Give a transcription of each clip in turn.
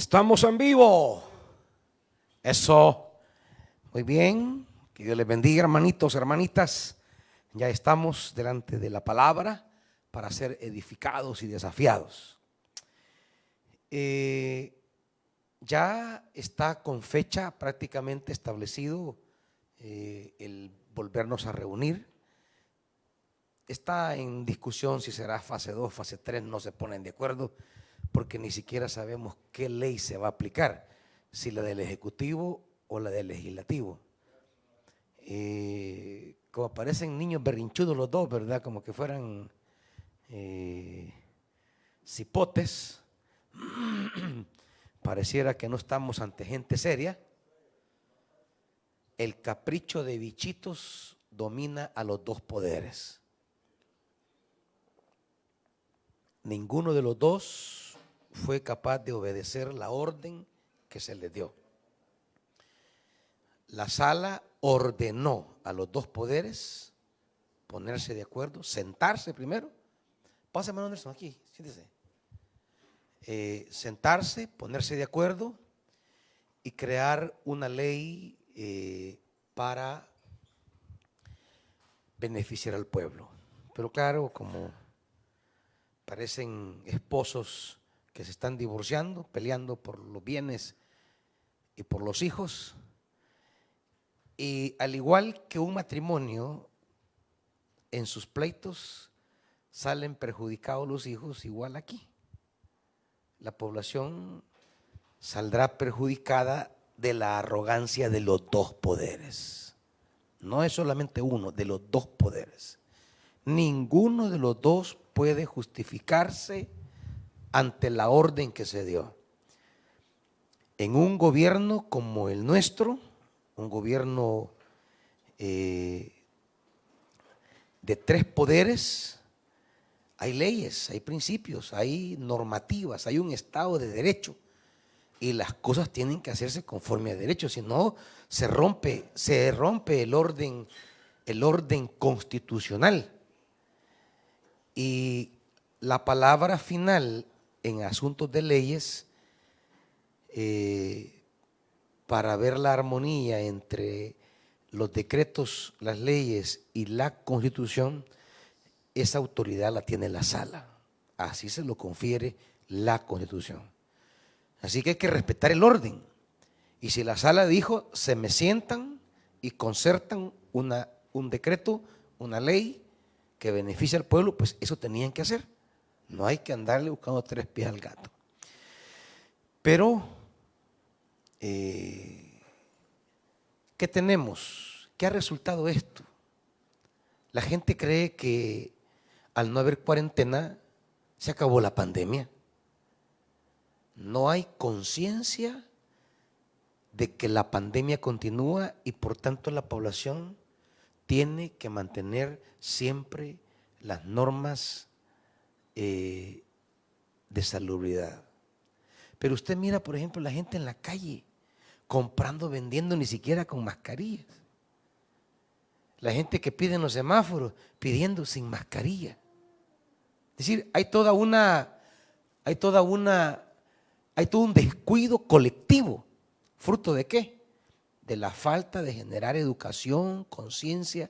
Estamos en vivo. Eso. Muy bien. Que Dios les bendiga, hermanitos, hermanitas. Ya estamos delante de la palabra para ser edificados y desafiados. Ya está con fecha prácticamente establecido el volvernos a reunir. Está en discusión si será fase 2, fase 3, no se ponen de acuerdo porque ni siquiera sabemos qué ley se va a aplicar, si la del Ejecutivo o la del Legislativo. Como parecen niños berrinchudos los dos, ¿verdad? Como que fueran cipotes. Pareciera que no estamos ante gente seria. El capricho de bichitos domina a los dos poderes. Ninguno de los dos fue capaz de obedecer la orden que se les dio. La sala ordenó a los dos poderes ponerse de acuerdo, sentarse primero. Pásame, hermano Nelson, aquí, siéntese. Sentarse, ponerse de acuerdo y crear una ley para beneficiar al pueblo. Pero claro, como parecen esposos que se están divorciando, peleando por los bienes y por los hijos. Y al igual que un matrimonio, en sus pleitos salen perjudicados los hijos, igual aquí. La población saldrá perjudicada de la arrogancia de los dos poderes. No es solamente uno, de los dos poderes. Ninguno de los dos puede justificarse ante la orden que se dio. En un gobierno como el nuestro, un gobierno de tres poderes, hay leyes, hay principios, hay normativas, hay un Estado de Derecho y las cosas tienen que hacerse conforme a derecho, si no se rompe el orden constitucional. Y la palabra final en asuntos de leyes, para ver la armonía entre los decretos, las leyes y la Constitución, esa autoridad la tiene la sala. Así se lo confiere la Constitución. Así que hay que respetar el orden. Y si la sala dijo, se me sientan y concertan un decreto, una ley que beneficia al pueblo, pues eso tenían que hacer. No hay que andarle buscando tres pies al gato. Pero, ¿qué tenemos? ¿Qué ha resultado esto? La gente cree que al no haber cuarentena se acabó la pandemia. No hay conciencia de que la pandemia continúa y por tanto la población tiene que mantener siempre las normas de salubridad. Pero usted mira, por ejemplo, la gente en la calle comprando, vendiendo, ni siquiera con mascarillas. La gente que pide en los semáforos pidiendo sin mascarilla. Es decir, hay todo un descuido colectivo. ¿Fruto de qué? De la falta de generar educación, conciencia,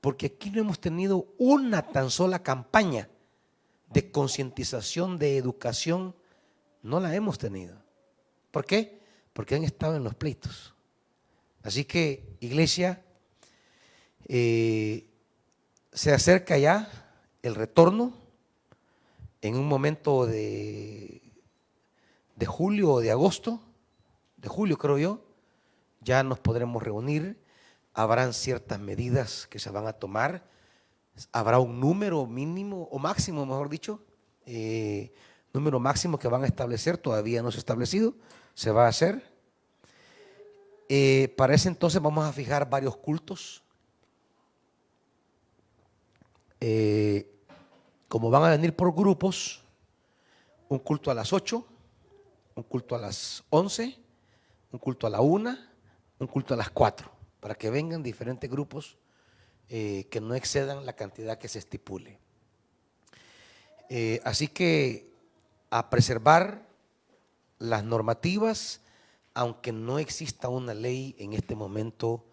porque aquí no hemos tenido una tan sola campaña de concientización, de educación, no la hemos tenido. ¿Por qué? Porque han estado en los pleitos. Así que, iglesia, se acerca ya el retorno en un momento de julio o de agosto, de julio creo yo, ya nos podremos reunir, habrán ciertas medidas que se van a tomar, habrá un número mínimo o máximo, mejor dicho, número máximo que van a establecer, todavía no se ha establecido, se va a hacer. Para ese entonces vamos a fijar varios cultos. Como van a venir por grupos, un culto a las 8, un culto a las 11, un culto a la 1, un culto a las 4, para que vengan diferentes grupos que no excedan la cantidad que se estipule. Así que a preservar las normativas, aunque no exista una ley en este momento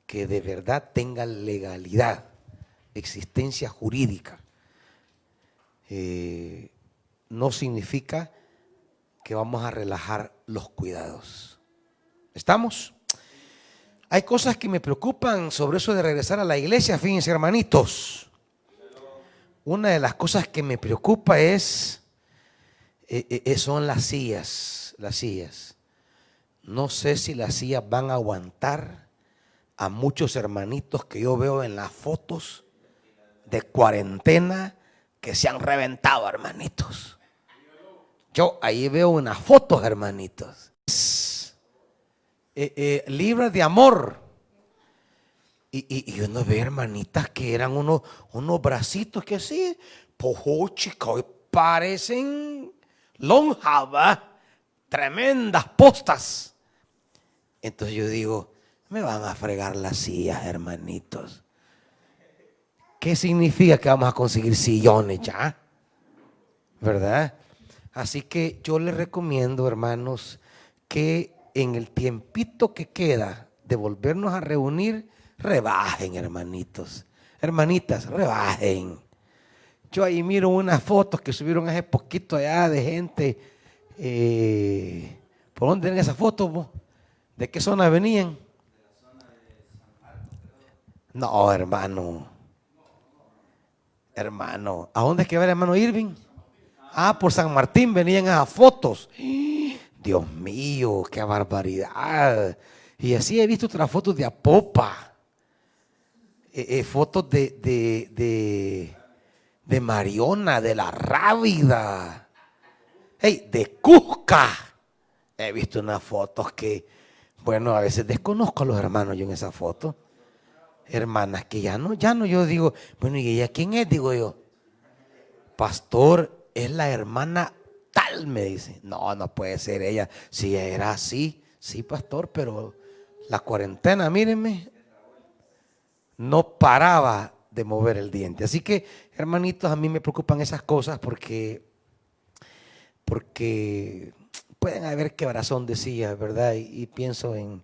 que de verdad tenga legalidad, existencia jurídica, no significa que vamos a relajar los cuidados. ¿Estamos? Hay cosas que me preocupan sobre eso de regresar a la iglesia, fíjense, hermanitos. Una de las cosas que me preocupa son las sillas, No sé si las sillas van a aguantar a muchos hermanitos que yo veo en las fotos de cuarentena que se han reventado, hermanitos. Yo ahí veo unas fotos, hermanitos. Libras de amor. Y uno ve hermanitas que eran unos bracitos que así, chicos, parecen lonjas, tremendas postas. Entonces yo digo, me van a fregar las sillas, hermanitos. ¿Qué significa que vamos a conseguir sillones ya? ¿Verdad? Así que yo les recomiendo, hermanos, que en el tiempito que queda de volvernos a reunir, rebajen, hermanitos. Hermanitas, rebajen. Yo ahí miro unas fotos que subieron hace poquito allá de gente. ¿Por dónde tienen esas fotos, vos? ¿De qué zona venían? No, hermano. Hermano, ¿a dónde es que va el hermano Irving? Ah, por San Martín venían esas fotos. Dios mío, qué barbaridad. Y así he visto otras fotos de Apopa. Fotos de Mariona, de La Rábida. Hey, de Cusca. He visto unas fotos que, bueno, a veces desconozco a los hermanos yo en esas fotos. Hermanas que ya no, yo digo, bueno, ¿y ella quién es? Digo yo, pastor, es la hermana tal, me dice. No, no puede ser ella. Si era así, sí, pastor, pero la cuarentena, mírenme, no paraba de mover el diente. Así que, hermanitos, a mí me preocupan esas cosas porque pueden haber quebrazón de sillas, ¿verdad? Y pienso en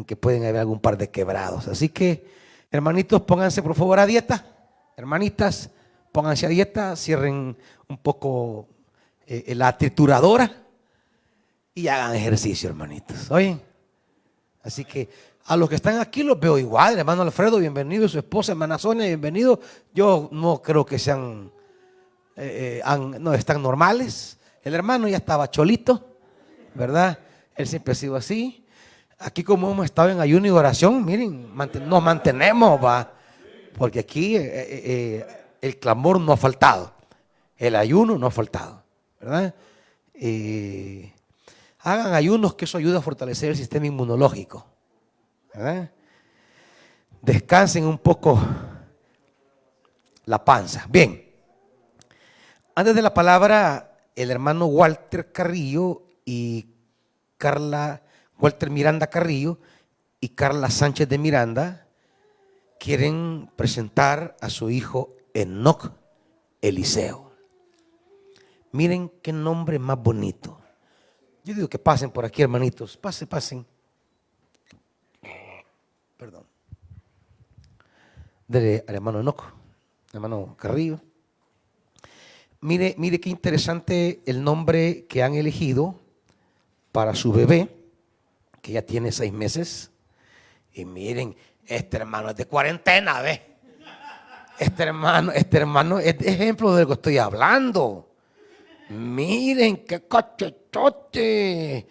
que pueden haber algún par de quebrados. Así que, hermanitos, pónganse por favor a dieta. Hermanitas, pónganse a dieta, cierren un poco la trituradora y hagan ejercicio, hermanitos. ¿Oyen? Así que a los que están aquí los veo igual. Hermano Alfredo, bienvenido. Su esposa, hermana Sonia, bienvenido. Yo no creo que sean, no están normales. El hermano ya estaba cholito, ¿verdad? Él siempre ha sido así. Aquí como hemos estado en ayuno y oración, miren, nos mantenemos, va. Porque aquí el clamor no ha faltado. El ayuno no ha faltado, ¿verdad? Hagan ayunos, que eso ayuda a fortalecer el sistema inmunológico, ¿verdad? Descansen un poco la panza. Bien, antes de la palabra, el hermano Walter Carrillo y Walter Miranda Carrillo y Carla Sánchez de Miranda quieren presentar a su hijo Enoc Eliseo. Miren qué nombre más bonito. Yo digo que pasen por aquí, hermanitos. Pasen. Perdón. Del hermano Enoc, hermano Carrillo. Mire qué interesante el nombre que han elegido para su bebé, que ya tiene 6 meses. Y miren, este hermano es de cuarentena, ¿ve? Este hermano es ejemplo de lo que estoy hablando. Miren qué cachechote,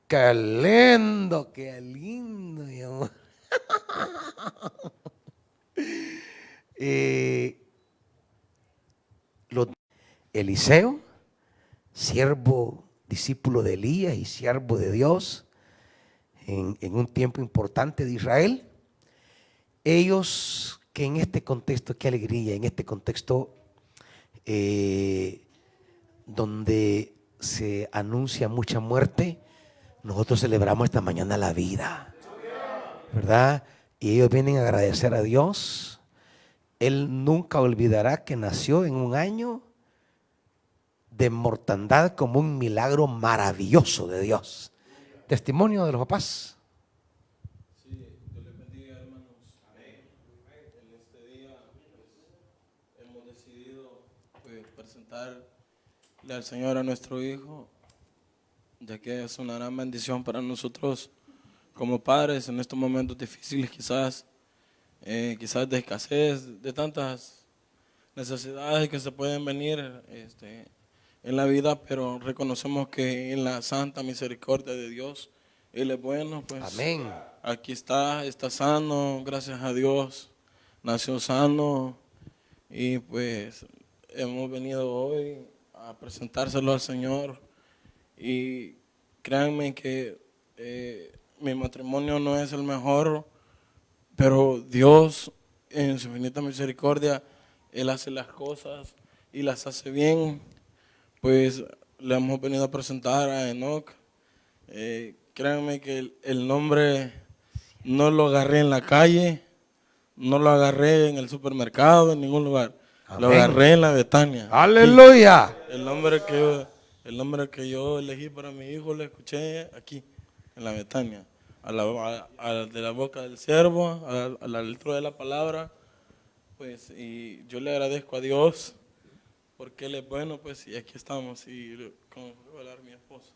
qué lindo, mi amor. Eliseo, siervo, discípulo de Elías y siervo de Dios en un tiempo importante de Israel. Ellos que en este contexto, qué alegría, en este contexto donde se anuncia mucha muerte, nosotros celebramos esta mañana la vida, ¿verdad? Y ellos vienen a agradecer a Dios. Él nunca olvidará que nació en un año de mortandad como un milagro maravilloso de Dios. Testimonio de los papás. Sí, Dios les bendiga, hermanos. En este día hemos decidido presentarle al Señor a nuestro hijo, ya que es una gran bendición para nosotros como padres en estos momentos difíciles, quizás de escasez, de tantas necesidades que se pueden venir en la vida, pero reconocemos que en la santa misericordia de Dios, Él es bueno, pues Amén. aquí está sano, gracias a Dios, nació sano y pues hemos venido hoy a presentárselo al Señor y créanme que mi matrimonio no es el mejor, pero Dios en su infinita misericordia, Él hace las cosas y las hace bien. Pues le hemos venido a presentar a Enoch. Créanme que el nombre no lo agarré en la calle, no lo agarré en el supermercado, en ningún lugar. Lo Amén. agarré en la Betania. Aleluya. Aquí. El nombre que yo elegí para mi hijo lo escuché aquí, en la Betania. De la boca del siervo, a la letra de la palabra. Pues, y yo le agradezco a Dios porque Él es bueno, pues, y aquí estamos. Y como va a hablar mi esposo.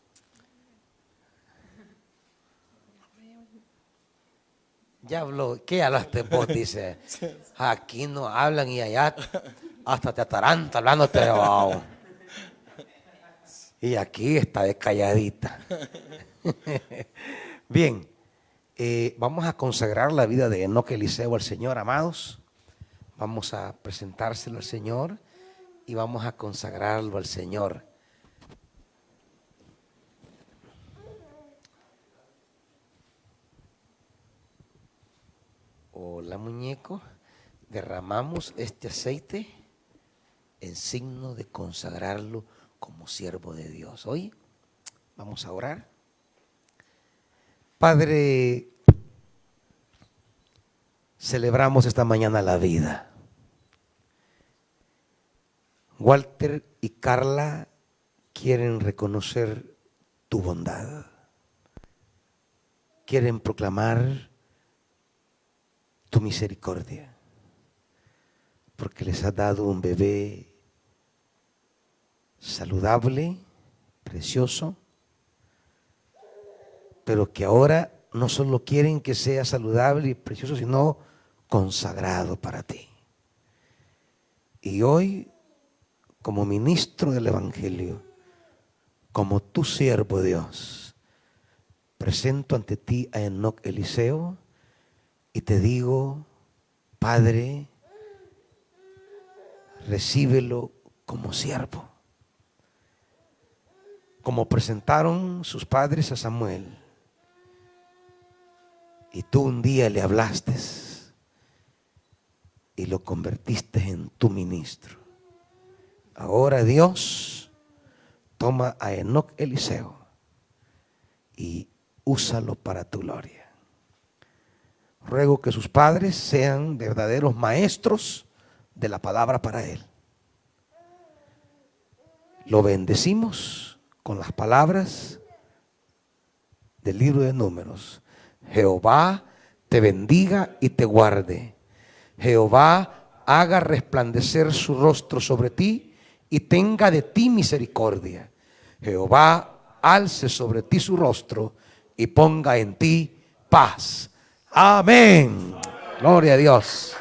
Ya habló, ¿qué hablaste vos? Dice, aquí no hablan y allá hasta te ataranta hablándote de wow. Y aquí está de calladita. Bien, vamos a consagrar la vida de Enoch Eliseo al Señor, amados. Vamos a presentárselo al Señor y vamos a consagrarlo al Señor. Hola, muñeco. Derramamos este aceite en signo de consagrarlo como siervo de Dios. Hoy vamos a orar. Padre, celebramos esta mañana la vida. Walter y Carla quieren reconocer tu bondad. Quieren proclamar tu misericordia. Porque les has dado un bebé saludable, precioso, pero que ahora no solo quieren que sea saludable y precioso, sino consagrado para ti. Y hoy, como ministro del Evangelio, como tu siervo Dios, presento ante ti a Enoch Eliseo y te digo, Padre, recíbelo como siervo. Como presentaron sus padres a Samuel, y tú un día le hablaste y lo convertiste en tu ministro. Ahora Dios toma a Enoch Eliseo y úsalo para tu gloria. Ruego que sus padres sean verdaderos maestros de la palabra para él. Lo bendecimos con las palabras del libro de Números. Jehová te bendiga y te guarde. Jehová haga resplandecer su rostro sobre ti y tenga de ti misericordia. Jehová alce sobre ti su rostro y ponga en ti paz. Amén. Gloria a Dios.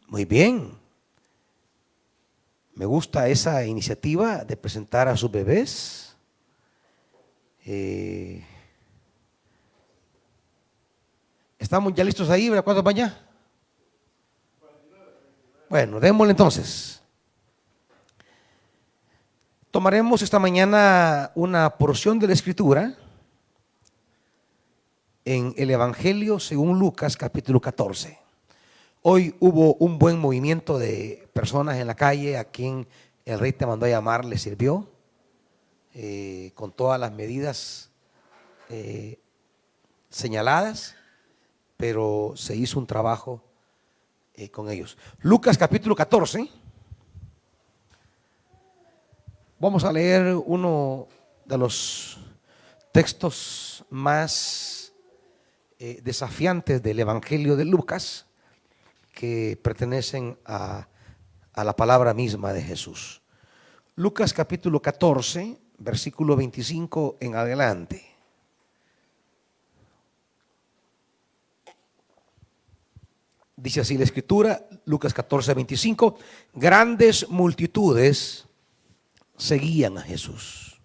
Muy bien. Me gusta esa iniciativa de presentar a sus bebés. ¿Estamos ya listos ahí? ¿Cuántos van ya? Bueno, démosle entonces. Tomaremos esta mañana una porción de la Escritura en el Evangelio según Lucas capítulo 14. Hoy hubo un buen movimiento de personas en la calle a quien el rey te mandó a llamar, le sirvió con todas las medidas señaladas, pero se hizo un trabajo con ellos. Lucas capítulo 14. Vamos a leer uno de los textos más desafiantes del Evangelio de Lucas, que pertenecen a la palabra misma de Jesús. Lucas capítulo 14, versículo 25 en adelante. Dice así la escritura, Lucas 14, 25, grandes multitudes seguían a Jesús.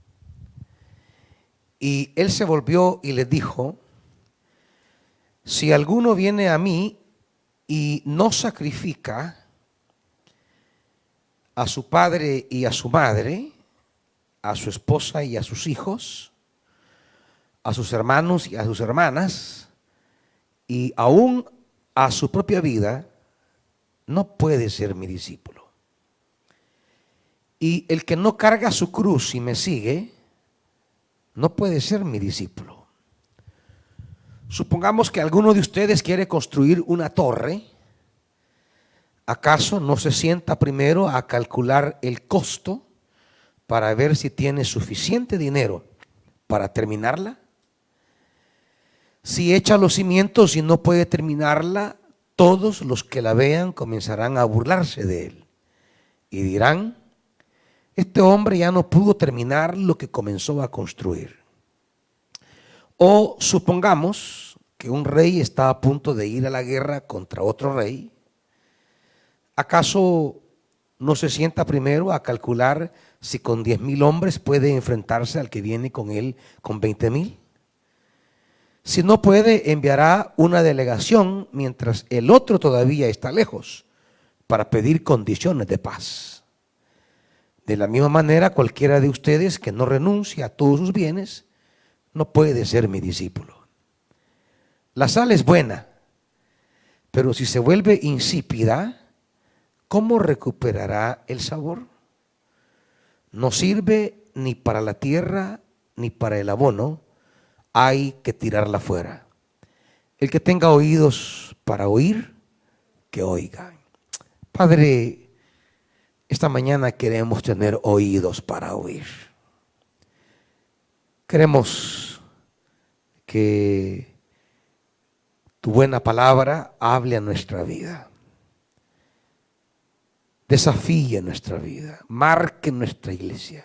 Y él se volvió y les dijo, si alguno viene a mí y no sacrifica a su padre y a su madre, a su esposa y a sus hijos, a sus hermanos y a sus hermanas, y aún a su propia vida, no puede ser mi discípulo. Y el que no carga su cruz y me sigue, no puede ser mi discípulo. Supongamos que alguno de ustedes quiere construir una torre. ¿Acaso no se sienta primero a calcular el costo para ver si tiene suficiente dinero para terminarla? Si echa los cimientos y no puede terminarla, todos los que la vean comenzarán a burlarse de él y dirán, este hombre ya no pudo terminar lo que comenzó a construir. O supongamos que un rey está a punto de ir a la guerra contra otro rey. ¿Acaso no se sienta primero a calcular si con 10,000 hombres puede enfrentarse al que viene con él con 20,000? Si no puede, enviará una delegación mientras el otro todavía está lejos para pedir condiciones de paz. De la misma manera, cualquiera de ustedes que no renuncie a todos sus bienes no puede ser mi discípulo. La sal es buena, pero si se vuelve insípida, ¿cómo recuperará el sabor? No sirve ni para la tierra ni para el abono, hay que tirarla fuera. El que tenga oídos para oír, que oiga. Padre, esta mañana queremos tener oídos para oír. Queremos que tu buena palabra hable a nuestra vida. Desafíe nuestra vida, marque nuestra iglesia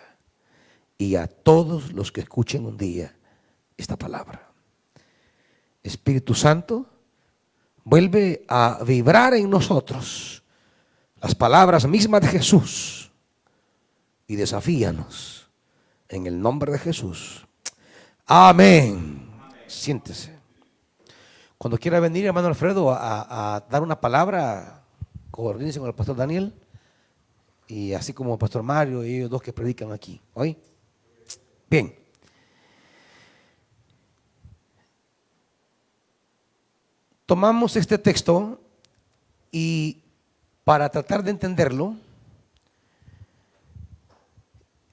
y a todos los que escuchen un día esta palabra. Espíritu Santo, vuelve a vibrar en nosotros las palabras mismas de Jesús y desafíanos en el nombre de Jesús. Amén. Siéntese. Cuando quiera venir, hermano Alfredo, a dar una palabra, coordínense con el pastor Daniel y así como el pastor Mario y ellos dos que predican aquí. ¿Oí? Bien. Tomamos este texto y para tratar de entenderlo,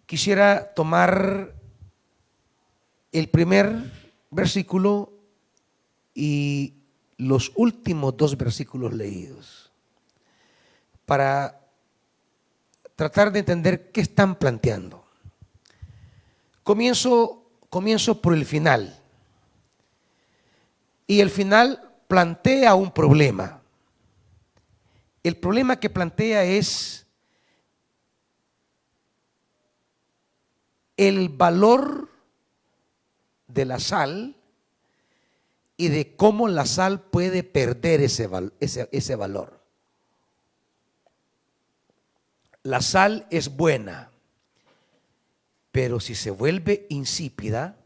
quisiera tomar el primer versículo y los últimos 2 versículos leídos para tratar de entender qué están planteando. Comienzo por el final. Y el final plantea un problema. El problema que plantea es el valor de la sal y de cómo la sal puede perder ese valor. La sal es buena, pero si se vuelve insípida,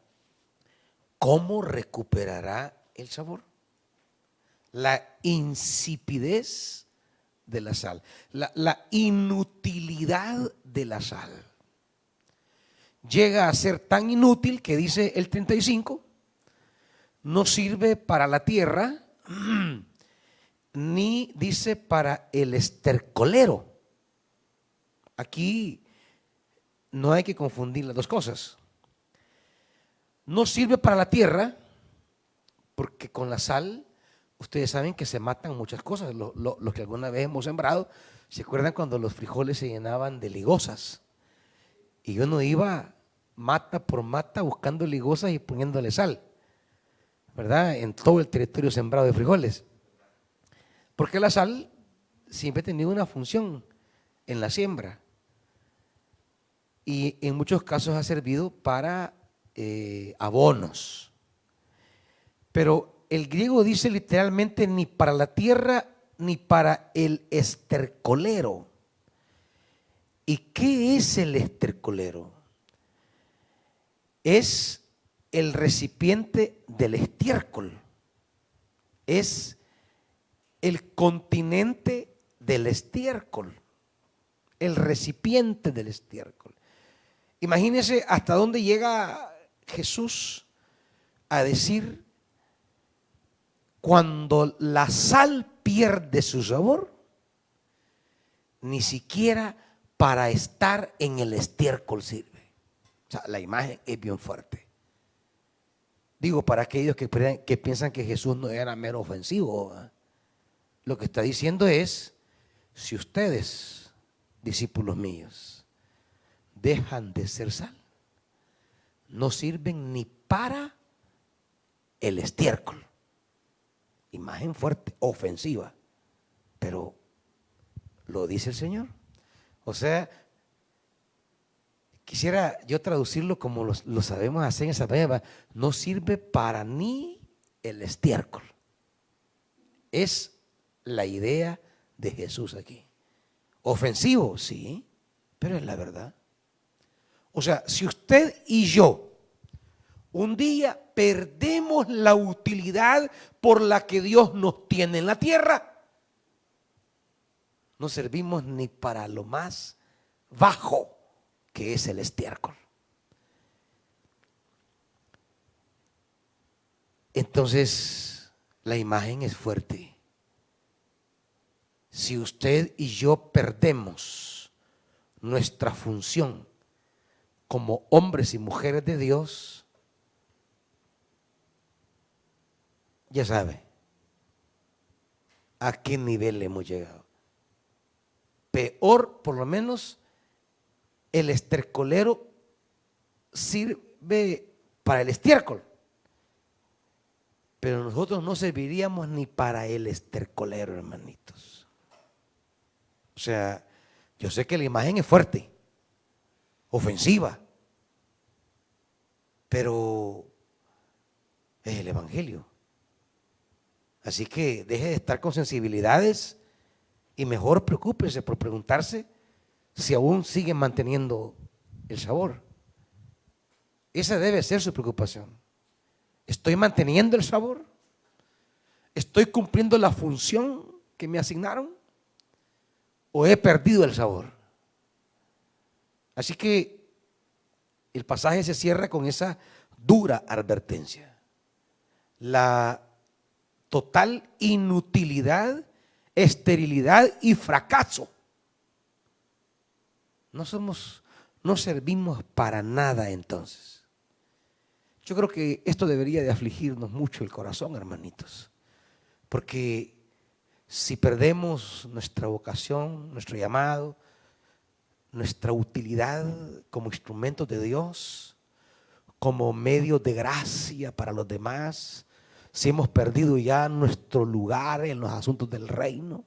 ¿cómo recuperará el sabor? La insipidez de la sal, la inutilidad de la sal. Llega a ser tan inútil que dice el 35, no sirve para la tierra, ni dice para el estercolero. Aquí no hay que confundir las dos cosas. No sirve para la tierra porque con la sal ustedes saben que se matan muchas cosas. Los que alguna vez hemos sembrado, ¿se acuerdan cuando los frijoles se llenaban de ligosas? Y uno iba mata por mata buscando ligosas y poniéndole sal, ¿verdad? En todo el territorio sembrado de frijoles. Porque la sal siempre ha tenido una función en la siembra. Y en muchos casos ha servido para abonos. Pero el griego dice literalmente ni para la tierra ni para el estercolero. ¿Y qué es el estercolero? Es el recipiente del estiércol. Es el continente del estiércol. El recipiente del estiércol. Imagínense hasta dónde llega Jesús a decir: cuando la sal pierde su sabor, ni siquiera para estar en el estiércol sirve. O sea, la imagen es bien fuerte. Digo, para aquellos que piensan que Jesús no era mero ofensivo, ¿verdad? Lo que está diciendo es: si ustedes, discípulos míos, dejan de ser sal, no sirven ni para el estiércol. Imagen fuerte, ofensiva, pero lo dice el Señor. O sea, quisiera yo traducirlo como lo sabemos hacer en esa manera: no sirve para ni el estiércol. Es la idea de Jesús aquí. Ofensivo, sí, pero es la verdad. O sea, si usted y yo un día perdemos la utilidad por la que Dios nos tiene en la tierra, no servimos ni para lo más bajo, que es el estiércol. Entonces, la imagen es fuerte. Si usted y yo perdemos nuestra función como hombres y mujeres de Dios, ya sabe a qué nivel hemos llegado. Peor, por lo menos, el estercolero sirve para el estiércol, pero nosotros no serviríamos ni para el estercolero, hermanitos. O sea, yo sé que la imagen es fuerte, ofensiva, pero es el Evangelio. Así que deje de estar con sensibilidades y mejor preocúpese por preguntarse si aún siguen manteniendo el sabor. Esa debe ser su preocupación. ¿Estoy manteniendo el sabor? ¿Estoy cumpliendo la función que me asignaron? ¿O he perdido el sabor? Así que el pasaje se cierra con esa dura advertencia. La total inutilidad, esterilidad y fracaso. No servimos para nada entonces. Yo creo que esto debería de afligirnos mucho el corazón, hermanitos, porque si perdemos nuestra vocación, nuestro llamado, nuestra utilidad como instrumentos de Dios, como medios de gracia para los demás, si hemos perdido ya nuestro lugar en los asuntos del reino,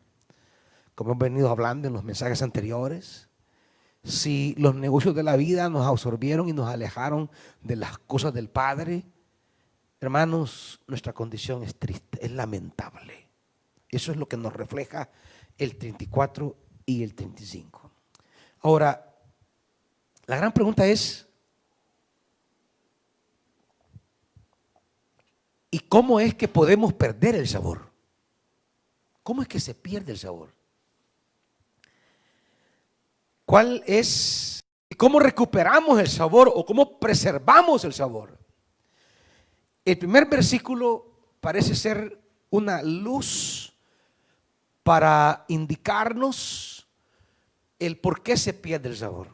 como hemos venido hablando en los mensajes anteriores, si los negocios de la vida nos absorbieron y nos alejaron de las cosas del Padre, hermanos, nuestra condición es triste, es lamentable. Eso es lo que nos refleja el 34 y el 35. Ahora, la gran pregunta es: ¿y cómo es que podemos perder el sabor? ¿Cómo es que se pierde el sabor? ¿Cuál es? ¿Cómo recuperamos el sabor o cómo preservamos el sabor? El primer versículo parece ser una luz para indicarnos el por qué se pierde el sabor.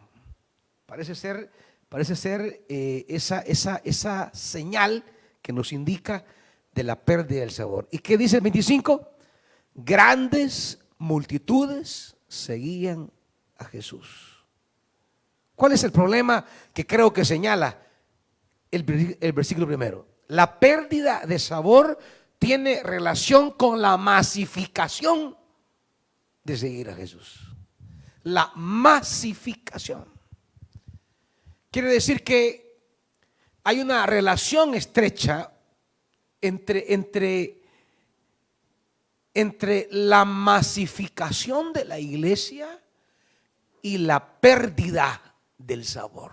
Parece ser esa señal que nos indica de la pérdida del sabor. ¿Y qué dice el 25? Grandes multitudes seguían a Jesús. ¿Cuál es el problema que creo que señala el versículo primero? La pérdida de sabor tiene relación con la masificación de seguir a Jesús. La masificación. Quiere decir que hay una relación estrecha entre la masificación de la iglesia y la pérdida del sabor.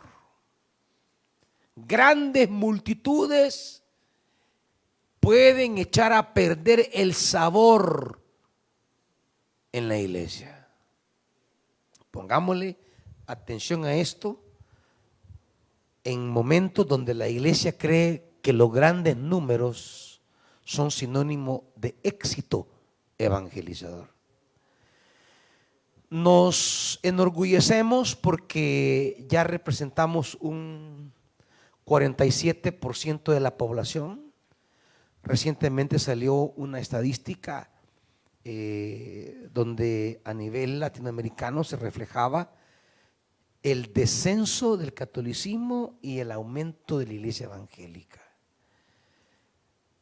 Grandes multitudes pueden echar a perder el sabor en la iglesia. Pongámosle atención a esto en momentos donde la iglesia cree que los grandes números son sinónimo de éxito evangelizador. Nos enorgullecemos porque ya representamos un 47% de la población. Recientemente salió una estadística donde a nivel latinoamericano se reflejaba el descenso del catolicismo y el aumento de la iglesia evangélica.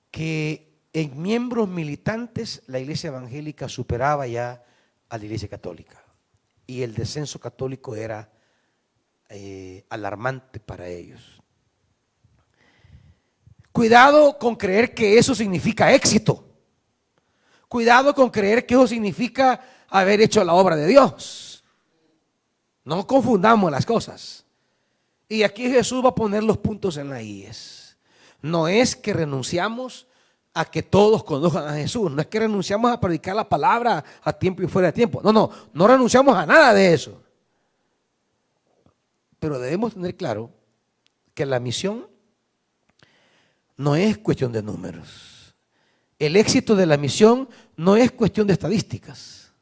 Que en miembros militantes la iglesia evangélica superaba ya a la iglesia católica y el descenso católico era alarmante para ellos. Cuidado con creer que eso significa éxito. Cuidado con creer que eso significa haber hecho la obra de Dios. No confundamos las cosas. Y aquí Jesús va a poner los puntos en las íes. No es que renunciamos a que todos conozcan a Jesús. No es que renunciamos a predicar la palabra a tiempo y fuera de tiempo. No renunciamos a nada de eso. Pero debemos tener claro que la misión no es cuestión de números. El éxito de la misión no es cuestión de estadísticas.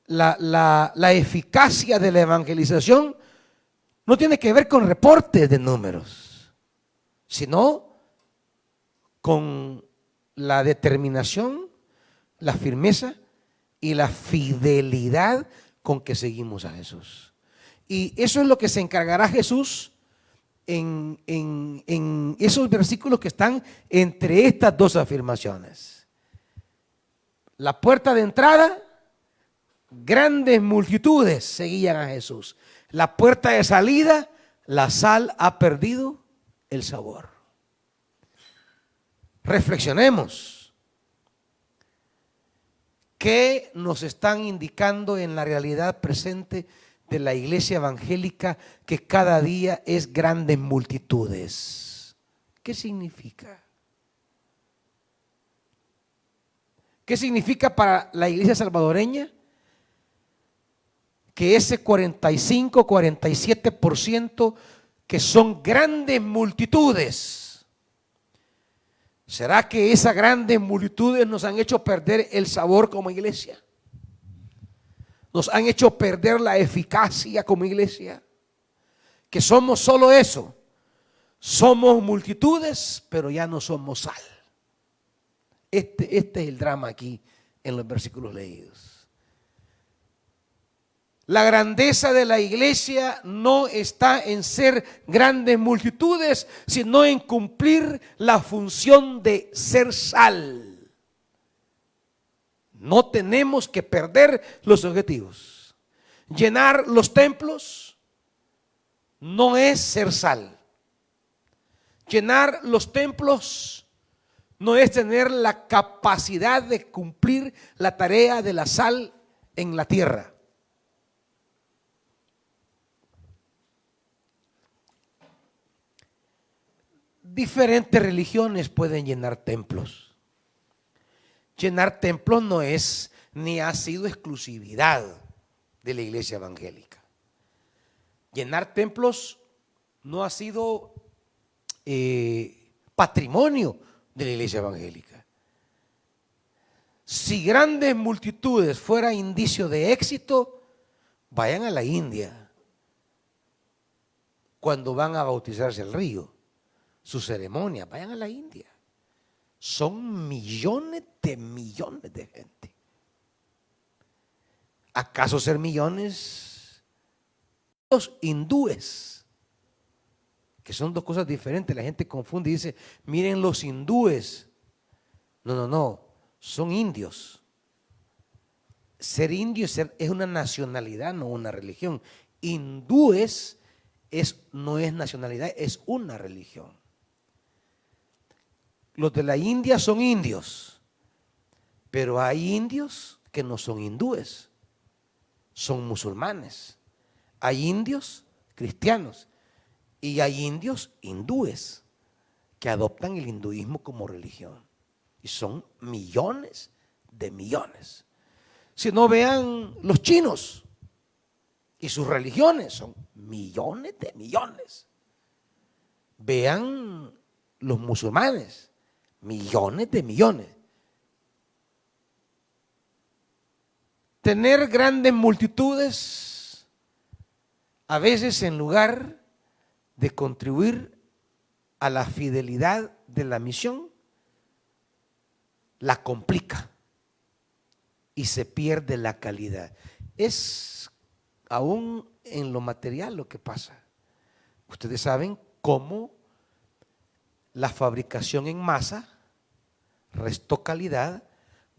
La eficacia de la evangelización no tiene que ver con reportes de números, sino con la determinación, la firmeza y la fidelidad con que seguimos a Jesús. Y eso es lo que se encargará Jesús en esos versículos que están entre estas dos afirmaciones. La puerta de entrada, grandes multitudes seguían a Jesús. La puerta de salida, la sal ha perdido el sabor. Reflexionemos. ¿Qué nos están indicando en la realidad presente de la iglesia evangélica que cada día es grandes multitudes? ¿Qué significa? ¿Qué significa para la iglesia salvadoreña que ese 45, 47% que son grandes multitudes? ¿Será que esas grandes multitudes nos han hecho perder el sabor como iglesia? Nos han hecho perder la eficacia como iglesia. Que somos solo eso. Somos multitudes, pero ya no somos sal. Este es el drama aquí en los versículos leídos. La grandeza de la iglesia no está en ser grandes multitudes, sino en cumplir la función de ser sal. No tenemos que perder los objetivos. Llenar los templos no es ser sal. Llenar los templos no es tener la capacidad de cumplir la tarea de la sal en la tierra. Diferentes religiones pueden llenar templos. Llenar templos no es ni ha sido exclusividad de la iglesia evangélica. Llenar templos no ha sido patrimonio de la iglesia evangélica. Si grandes multitudes fuera indicio de éxito, vayan a la India cuando van a bautizarse al río. Su ceremonia, vayan a la India. son millones de gente. ¿Acaso ser millones? Los hindúes, que son dos cosas diferentes. La gente confunde y dice, miren los hindúes. No, son indios. Ser indio es una nacionalidad, no una religión. Hindúes no es nacionalidad, es una religión. Los de la India son indios, pero hay indios que no son hindúes, son musulmanes. Hay indios cristianos y hay indios hindúes que adoptan el hinduismo como religión. Y son millones de millones. Si no, vean los chinos y sus religiones, son millones de millones. Vean los musulmanes, millones de millones. Tener grandes multitudes, a veces en lugar de contribuir a la fidelidad de la misión, la complica y se pierde la calidad. Es aún en lo material lo que pasa. Ustedes saben cómo la fabricación en masa restó calidad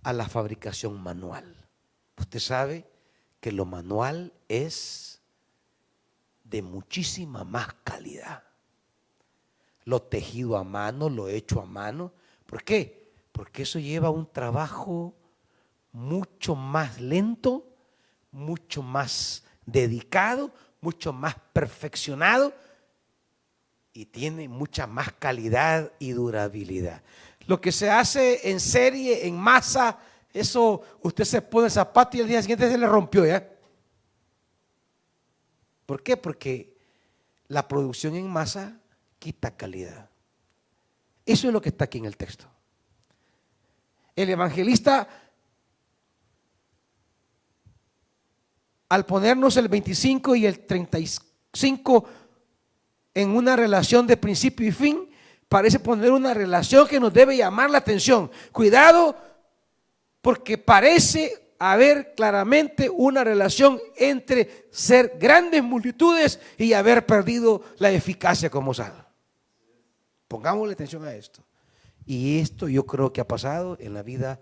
a la fabricación manual. Usted sabe que lo manual es de muchísima más calidad. Lo tejido a mano, lo hecho a mano. ¿Por qué? Porque eso lleva un trabajo mucho más lento, mucho más dedicado, mucho más perfeccionado y tiene mucha más calidad y durabilidad. Lo que se hace en serie, en masa, eso usted se pone el zapato y al día siguiente se le rompió ya. ¿Por qué? Porque la producción en masa quita calidad. Eso es lo que está aquí en el texto. El evangelista, al ponernos el 25 y el 35 en una relación de principio y fin, parece poner una relación que nos debe llamar la atención. Cuidado, porque parece haber claramente una relación entre ser grandes multitudes y haber perdido la eficacia como sal. Pongámosle atención a esto. Y esto yo creo que ha pasado en la vida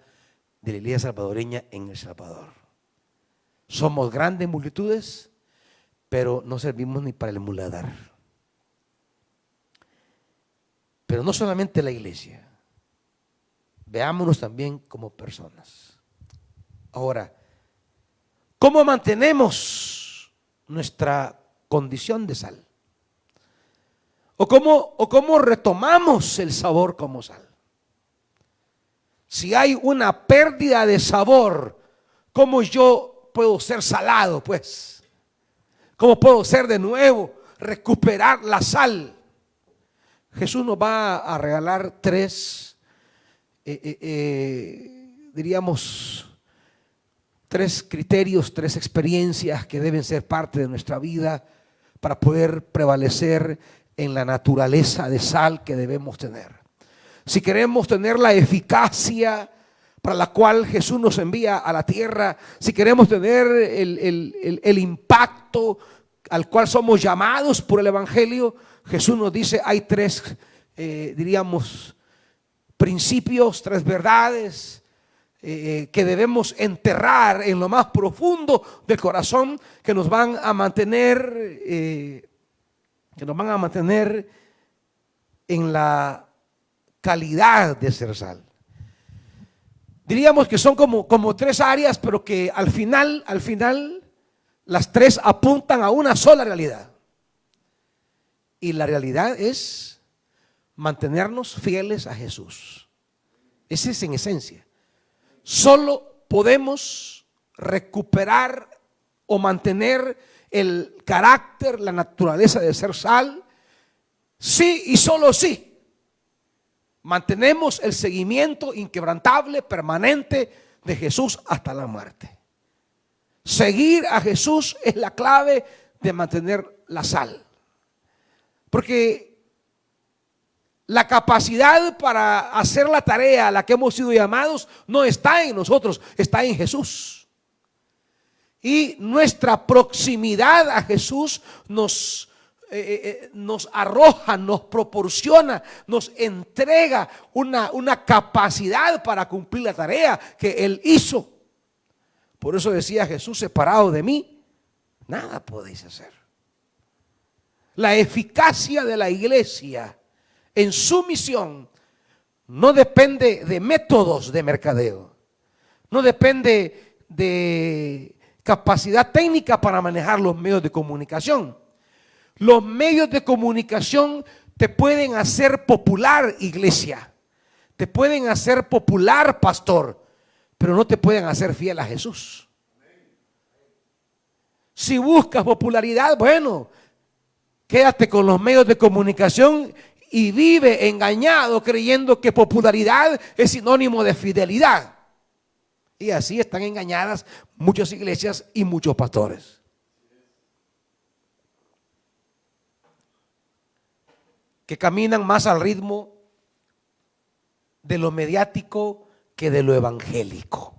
de la iglesia salvadoreña en El Salvador. Somos grandes multitudes, pero no servimos ni para el muladar. Pero no solamente la iglesia, veámonos también como personas. Ahora, ¿cómo mantenemos nuestra condición de sal? ¿O cómo retomamos el sabor como sal? Si hay una pérdida de sabor, ¿cómo yo puedo ser salado, pues? ¿Cómo puedo ser de nuevo, recuperar la sal? Jesús nos va a regalar tres criterios, tres experiencias que deben ser parte de nuestra vida para poder prevalecer en la naturaleza de sal que debemos tener. Si queremos tener la eficacia para la cual Jesús nos envía a la tierra, si queremos tener el impacto al cual somos llamados por el Evangelio, Jesús nos dice, hay tres, principios, tres verdades que debemos enterrar en lo más profundo del corazón, que nos van a mantener, en la calidad de ser sal. Diríamos que son como tres áreas, pero que al final, las tres apuntan a una sola realidad. Y la realidad es mantenernos fieles a Jesús. Ese es en esencia. Solo podemos recuperar o mantener el carácter, la naturaleza de ser sal, sí y solo sí mantenemos el seguimiento inquebrantable, permanente de Jesús hasta la muerte. Seguir a Jesús es la clave de mantener la sal. Porque La capacidad para hacer la tarea a la que hemos sido llamados no está en nosotros, está en Jesús. Y nuestra proximidad a Jesús nos arroja, nos proporciona, nos entrega una capacidad para cumplir la tarea que Él hizo. Por eso decía Jesús: separado de mí, nada podéis hacer. La eficacia de la iglesia en su misión no depende de métodos de mercadeo, no depende de capacidad técnica para manejar los medios de comunicación. Los medios de comunicación te pueden hacer popular, iglesia, te pueden hacer popular, pastor, pero no te pueden hacer fiel a Jesús. Si buscas popularidad, bueno, quédate con los medios de comunicación y vive engañado creyendo que popularidad es sinónimo de fidelidad. Y así están engañadas muchas iglesias y muchos pastores. Que caminan más al ritmo de lo mediático que de lo evangélico.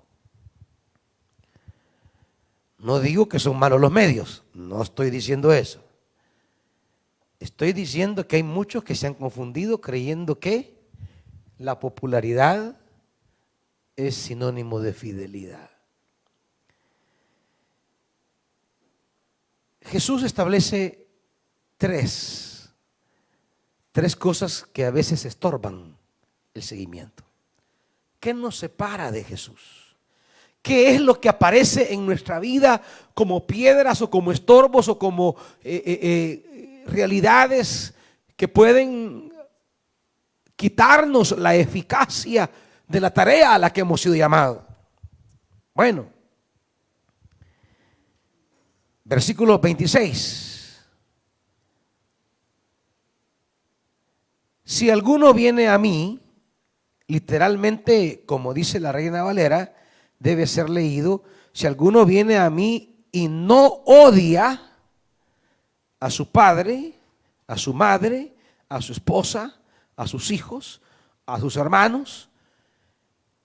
No digo que son malos los medios, no estoy diciendo eso. Estoy diciendo que hay muchos que se han confundido creyendo que la popularidad es sinónimo de fidelidad. Jesús establece tres cosas que a veces estorban el seguimiento. ¿Qué nos separa de Jesús? ¿Qué es lo que aparece en nuestra vida como piedras o como estorbos o como realidades que pueden quitarnos la eficacia de la tarea a la que hemos sido llamados? Bueno, versículo 26. Si alguno viene a mí, literalmente, como dice la Reina Valera, debe ser leído: si alguno viene a mí y no odia a su padre, a su madre, a su esposa, a sus hijos, a sus hermanos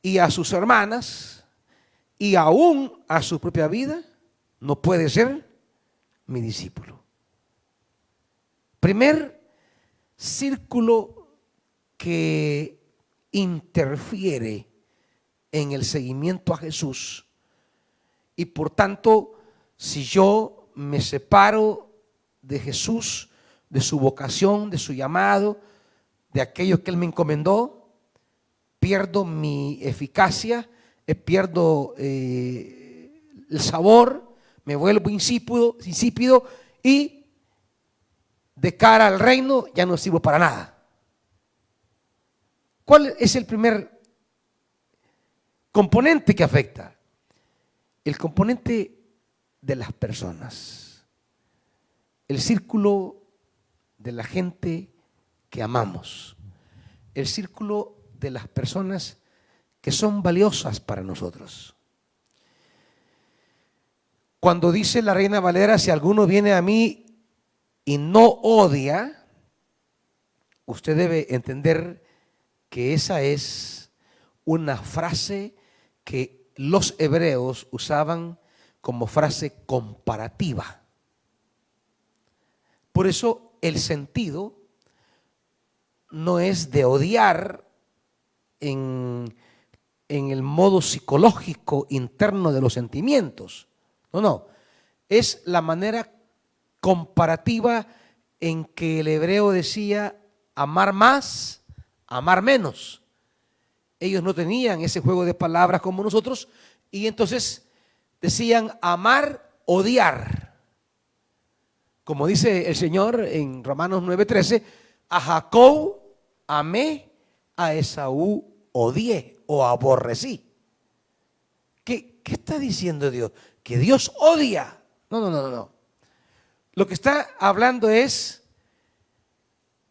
y a sus hermanas, y aún a su propia vida, no puede ser mi discípulo. Primer círculo que interfiere en el seguimiento a Jesús, y por tanto, si yo me separo de Jesús, de su vocación, de su llamado, de aquello que Él me encomendó, pierdo mi eficacia, pierdo el sabor, me vuelvo insípido y de cara al reino ya no sirvo para nada. ¿Cuál es el primer componente que afecta? El componente de las personas, el círculo de la gente que amamos, el círculo de las personas que son valiosas para nosotros. Cuando dice la Reina Valera: si alguno viene a mí y no odia, usted debe entender que esa es una frase que los hebreos usaban como frase comparativa. Por eso el sentido no es de odiar en el modo psicológico interno de los sentimientos. No, es la manera comparativa en que el hebreo decía amar más, amar menos. Ellos no tenían ese juego de palabras como nosotros, y entonces decían amar, odiar. Como dice el Señor en Romanos 9:13, a Jacob amé, a Esaú odié o aborrecí. ¿Qué está diciendo Dios? Que Dios odia. No. Lo que está hablando es: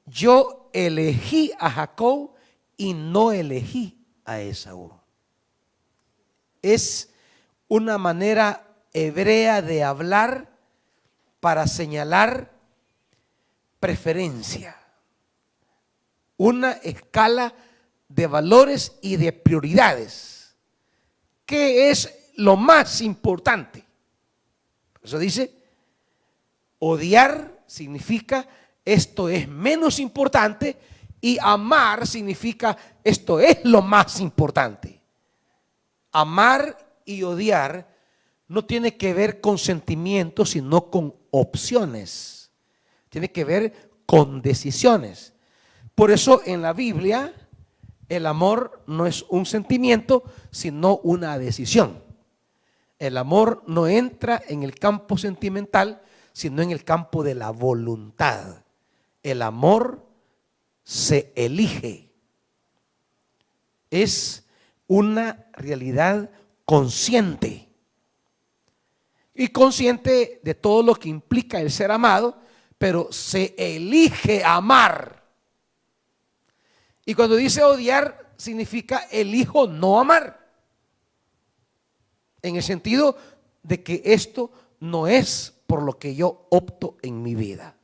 yo elegí a Jacob y no elegí a Esaú. Es una manera hebrea de hablar para señalar preferencia. una escala de valores y de prioridades. ¿Qué es lo más importante? Por eso dice, odiar significa esto es menos importante y amar significa esto es lo más importante. Amar y odiar no tiene que ver con sentimientos, sino con opciones. Tiene que ver con decisiones. Por eso en la Biblia el amor no es un sentimiento, sino una decisión. El amor no entra en el campo sentimental, sino en el campo de la voluntad. El amor se elige. Es una realidad consciente. Y consciente de todo lo que implica el ser amado, pero se elige amar. Y cuando dice odiar, significa elijo no amar. En el sentido de que esto no es por lo que yo opto en mi vida.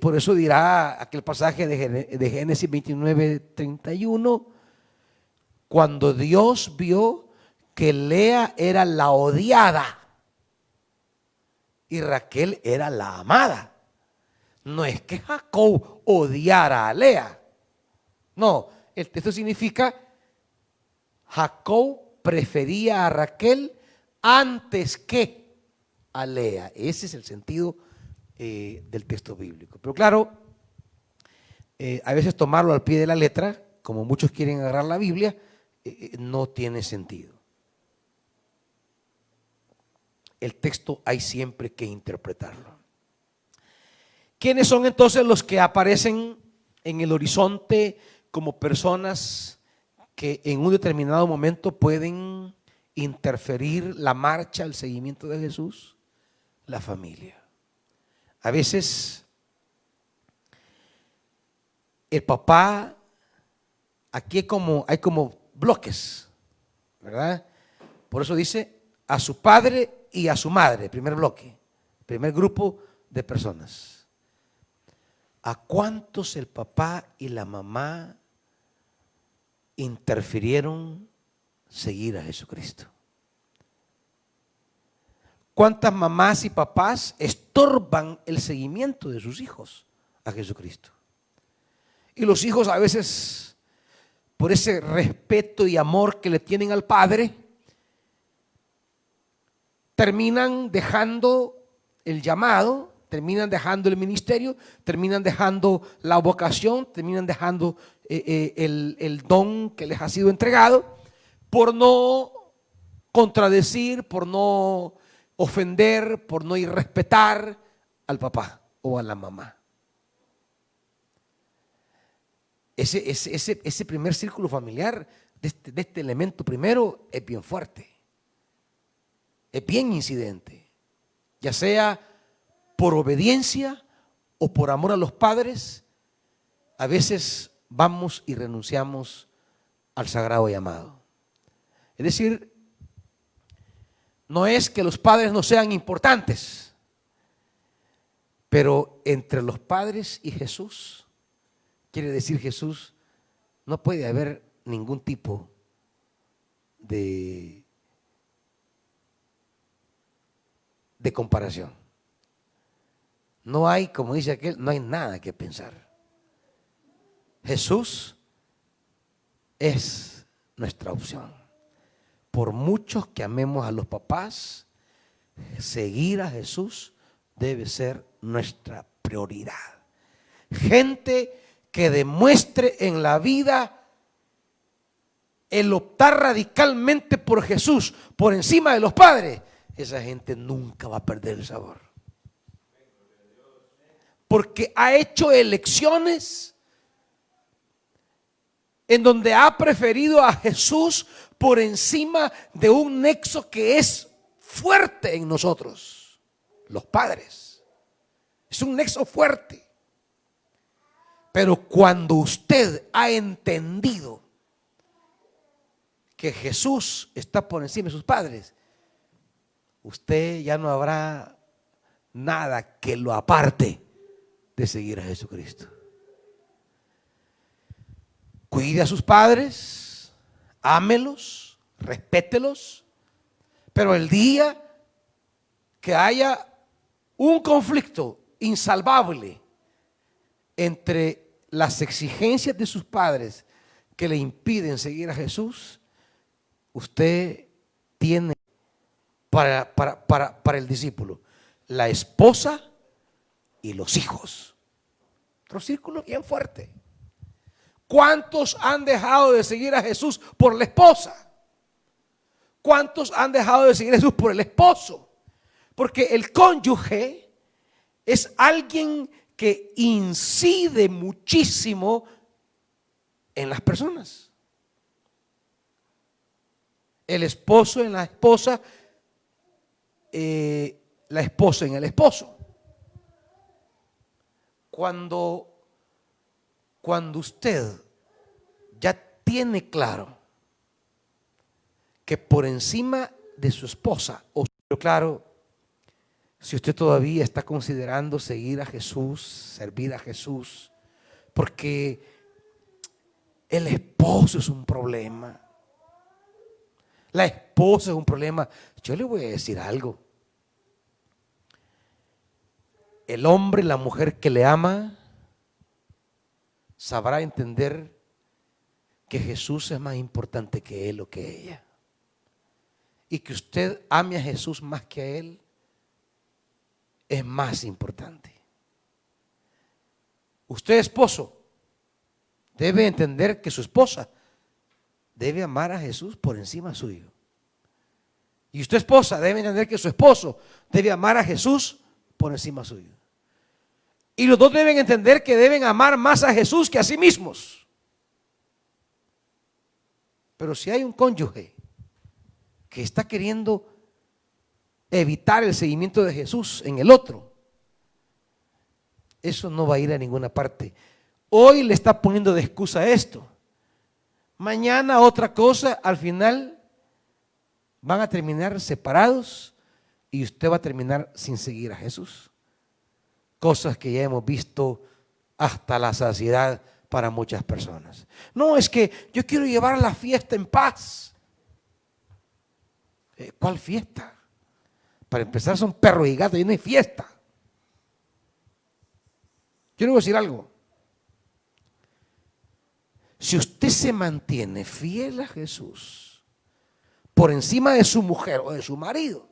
Por eso dirá aquel pasaje de Génesis 29:31, cuando Dios vio que Lea era la odiada y Raquel era la amada. No es que Jacob odiara a Lea. No, el texto significa Jacob prefería a Raquel antes que a Lea. Ese es el sentido del texto bíblico. Pero claro, a veces tomarlo al pie de la letra, como muchos quieren agarrar la Biblia, no tiene sentido. El texto hay siempre que interpretarlo. ¿Quiénes son entonces los que aparecen en el horizonte como personas que en un determinado momento pueden interferir la marcha, el seguimiento de Jesús? La familia. A veces el papá, aquí hay como bloques, ¿verdad? Por eso dice a su padre y a su madre, primer bloque, primer grupo de personas. ¿A cuántos el papá y la mamá interfirieron seguir a Jesucristo? ¿Cuántas mamás y papás estorban el seguimiento de sus hijos a Jesucristo? Y los hijos a veces, por ese respeto y amor que le tienen al padre, terminan dejando el llamado, terminan dejando el ministerio, terminan dejando la vocación, terminan dejando el don que les ha sido entregado, por no contradecir, por no ofender, por no irrespetar al papá o a la mamá. Ese primer círculo familiar de este elemento primero es bien fuerte, es bien incidente, ya sea por obediencia o por amor a los padres. A veces vamos y renunciamos al sagrado llamado. Es decir, no es que los padres no sean importantes, pero entre los padres y Jesús, quiere decir Jesús, no puede haber ningún tipo de comparación. No hay, como dice aquel, no hay nada que pensar. Jesús es nuestra opción. Por muchos que amemos a los papás, seguir a Jesús debe ser nuestra prioridad. Gente que demuestre en la vida el optar radicalmente por Jesús por encima de los padres, esa gente nunca va a perder el sabor. Porque ha hecho elecciones en donde ha preferido a Jesús por encima de un nexo que es fuerte en nosotros, los padres. Es un nexo fuerte. Pero cuando usted ha entendido que Jesús está por encima de sus padres, usted ya no habrá nada que lo aparte de seguir a Jesucristo. cuide a sus padres, ámelos, respételos, pero el día que haya un conflicto insalvable entre las exigencias de sus padres que le impiden seguir a Jesús, usted tiene para el discípulo la esposa y los hijos. Otro círculo bien fuerte. ¿Cuántos han dejado de seguir a Jesús por la esposa? ¿Cuántos han dejado de seguir a Jesús por el esposo? Porque el cónyuge es alguien que incide muchísimo en las personas. El esposo en la esposa, la esposa en el esposo. Cuando usted ya tiene claro que por encima de su esposa, pero claro, si usted todavía está considerando seguir a Jesús, servir a Jesús, porque el esposo es un problema, la esposa es un problema, yo le voy a decir algo. El hombre, la mujer que le ama, sabrá entender que Jesús es más importante que él o que ella. Y que usted ame a Jesús más que a él es más importante. Usted, esposo, debe entender que su esposa debe amar a Jesús por encima suyo. Y usted, esposa, debe entender que su esposo debe amar a Jesús por encima suyo. Y los dos deben entender que deben amar más a Jesús que a sí mismos. Pero si hay un cónyuge que está queriendo evitar el seguimiento de Jesús en el otro, eso no va a ir a ninguna parte. Hoy le está poniendo de excusa esto, mañana otra cosa, al final van a terminar separados y usted va a terminar sin seguir a Jesús. Cosas que ya hemos visto hasta la saciedad para muchas personas. No, es que yo quiero llevar la fiesta en paz. ¿Cuál fiesta? Para empezar son perros y gatos y no hay fiesta. Yo le voy a decir algo. Si usted se mantiene fiel a Jesús por encima de su mujer o de su marido,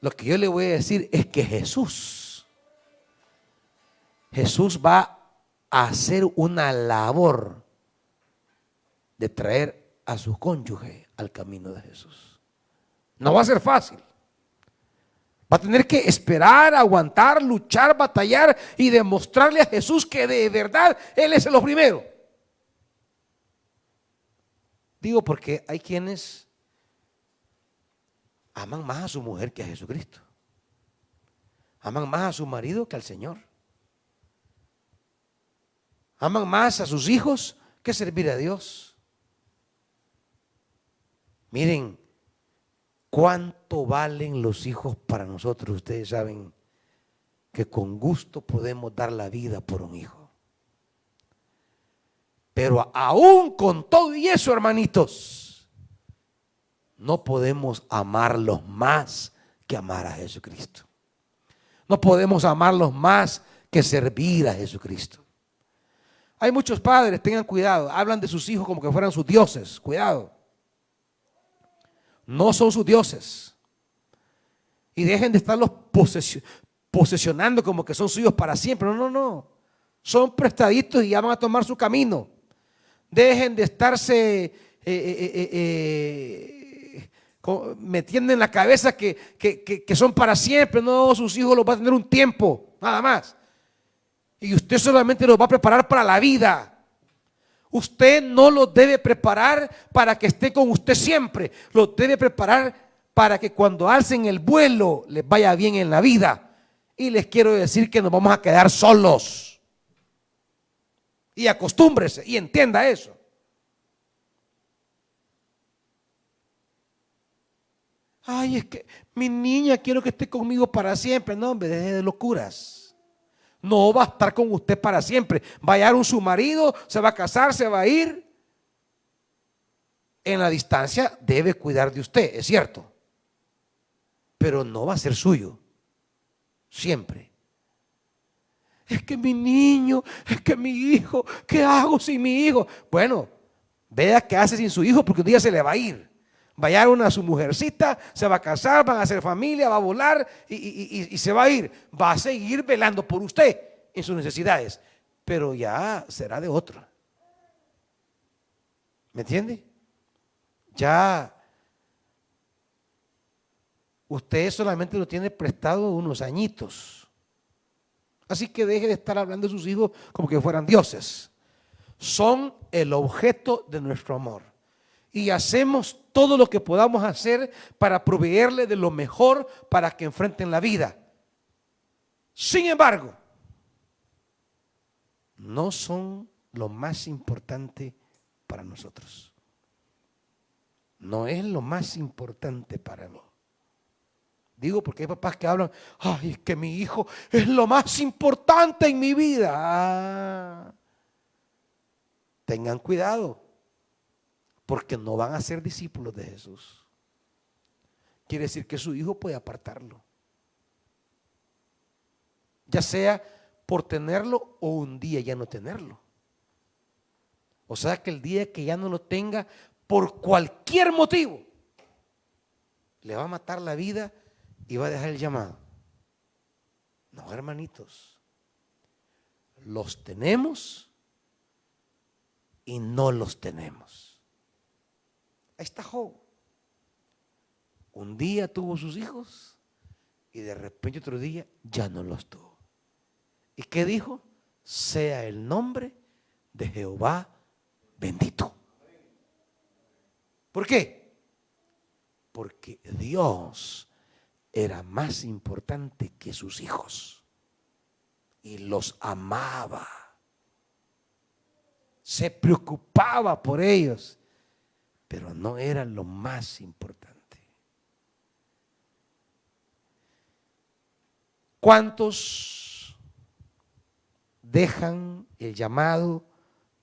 lo que yo le voy a decir es que Jesús va a hacer una labor de traer a su cónyuge al camino de Jesús. No va a ser fácil. Va a tener que esperar, aguantar, luchar, batallar y demostrarle a Jesús que de verdad Él es lo primero. Digo porque hay quienes aman más a su mujer que a Jesucristo. Aman más a su marido que al Señor. Aman más a sus hijos que servir a Dios. Miren, ¿cuánto valen los hijos para nosotros? Ustedes saben que con gusto podemos dar la vida por un hijo. Pero aún con todo y eso, hermanitos, no podemos amarlos más que amar a Jesucristo. No podemos amarlos más que servir a Jesucristo. Hay muchos padres, tengan cuidado, hablan de sus hijos como que fueran sus dioses. Cuidado. No son sus dioses. Y dejen de estarlos posesionando como que son suyos para siempre. No. Son prestaditos y ya van a tomar su camino. Dejen de estarse metiendo en la cabeza que son para siempre. No, sus hijos los va a tener un tiempo, nada más. Y usted solamente los va a preparar para la vida. Usted no los debe preparar para que esté con usted siempre. Los debe preparar para que cuando alcen el vuelo les vaya bien en la vida. Y les quiero decir que nos vamos a quedar solos. Y acostúmbrese y entienda eso. Ay, es que mi niña quiero que esté conmigo para siempre. No, hombre, deje de locuras. no va a estar con usted para siempre. Va a hallar su marido, se va a casar, se va a ir. En la distancia debe cuidar de usted, es cierto, pero no va a ser suyo siempre. Es que mi niño, es que mi hijo, ¿qué hago sin mi hijo? Bueno, vea qué hace sin su hijo, porque un día se le va a ir. Va a hallar a su mujercita, se va a casar, van a hacer familia, va a volar y se va a ir. Va a seguir velando por usted en sus necesidades, pero ya será de otro. ¿Me entiende? Ya usted solamente lo tiene prestado unos añitos. Así que deje de estar hablando de sus hijos como que fueran dioses. Son el objeto de nuestro amor. Y hacemos todo lo que podamos hacer para proveerle de lo mejor para que enfrenten la vida. Sin embargo, no son lo más importante para nosotros. No es lo más importante para mí. Digo porque hay papás que hablan, ay, es que mi hijo es lo más importante en mi vida. Tengan cuidado, porque no van a ser discípulos de Jesús. Quiere decir que su hijo puede apartarlo, ya sea por tenerlo o un día ya no tenerlo. O sea que el día que ya no lo tenga, por cualquier motivo, le va a matar la vida y va a dejar el llamado. No, hermanitos, los tenemos y no los tenemos. Ahí está Job. Un día tuvo sus hijos y de repente otro día ya no los tuvo. ¿Y qué dijo? Sea el nombre de Jehová bendito. ¿Por qué? Porque Dios era más importante que sus hijos y los amaba. Se preocupaba por ellos, pero no era lo más importante. ¿Cuántos dejan el llamado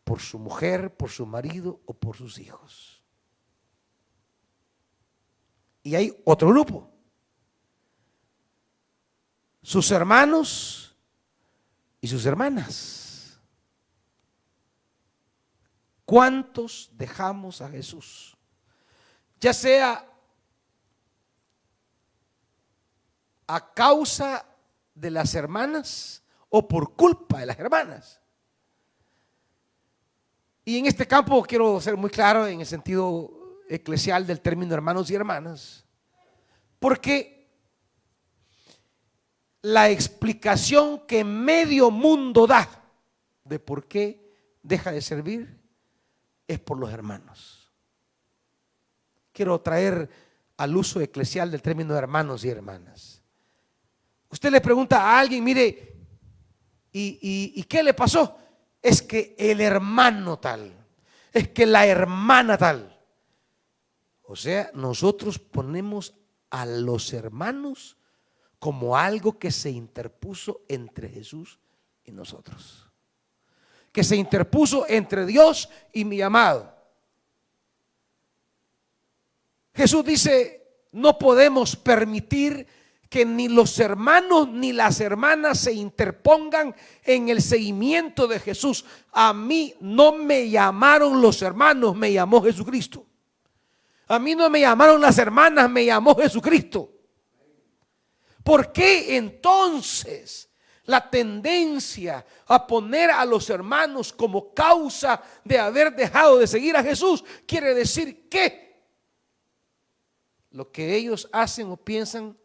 por su mujer, por su marido o por sus hijos? Y hay otro grupo, sus hermanos y sus hermanas. ¿Cuántos dejamos a Jesús? Ya sea a causa de las hermanas o por culpa de las hermanas. Y en este campo quiero ser muy claro en el sentido eclesial del término hermanos y hermanas, porque la explicación que medio mundo da de por qué deja de servir es por los hermanos. Quiero traer al uso eclesial del término de hermanos y hermanas. Usted le pregunta a alguien, mire, ¿y qué le pasó? Es que el hermano tal, es que la hermana tal. O sea, nosotros ponemos a los hermanos como algo que se interpuso entre Jesús y nosotros, que se interpuso entre Dios y mi amado. Jesús dice, no podemos permitir que ni los hermanos ni las hermanas se interpongan en el seguimiento de Jesús. A mí no me llamaron los hermanos, me llamó Jesucristo. A mí no me llamaron las hermanas, me llamó Jesucristo. ¿Por qué entonces la tendencia a poner a los hermanos como causa de haber dejado de seguir a Jesús? Quiere decir que lo que ellos hacen o piensan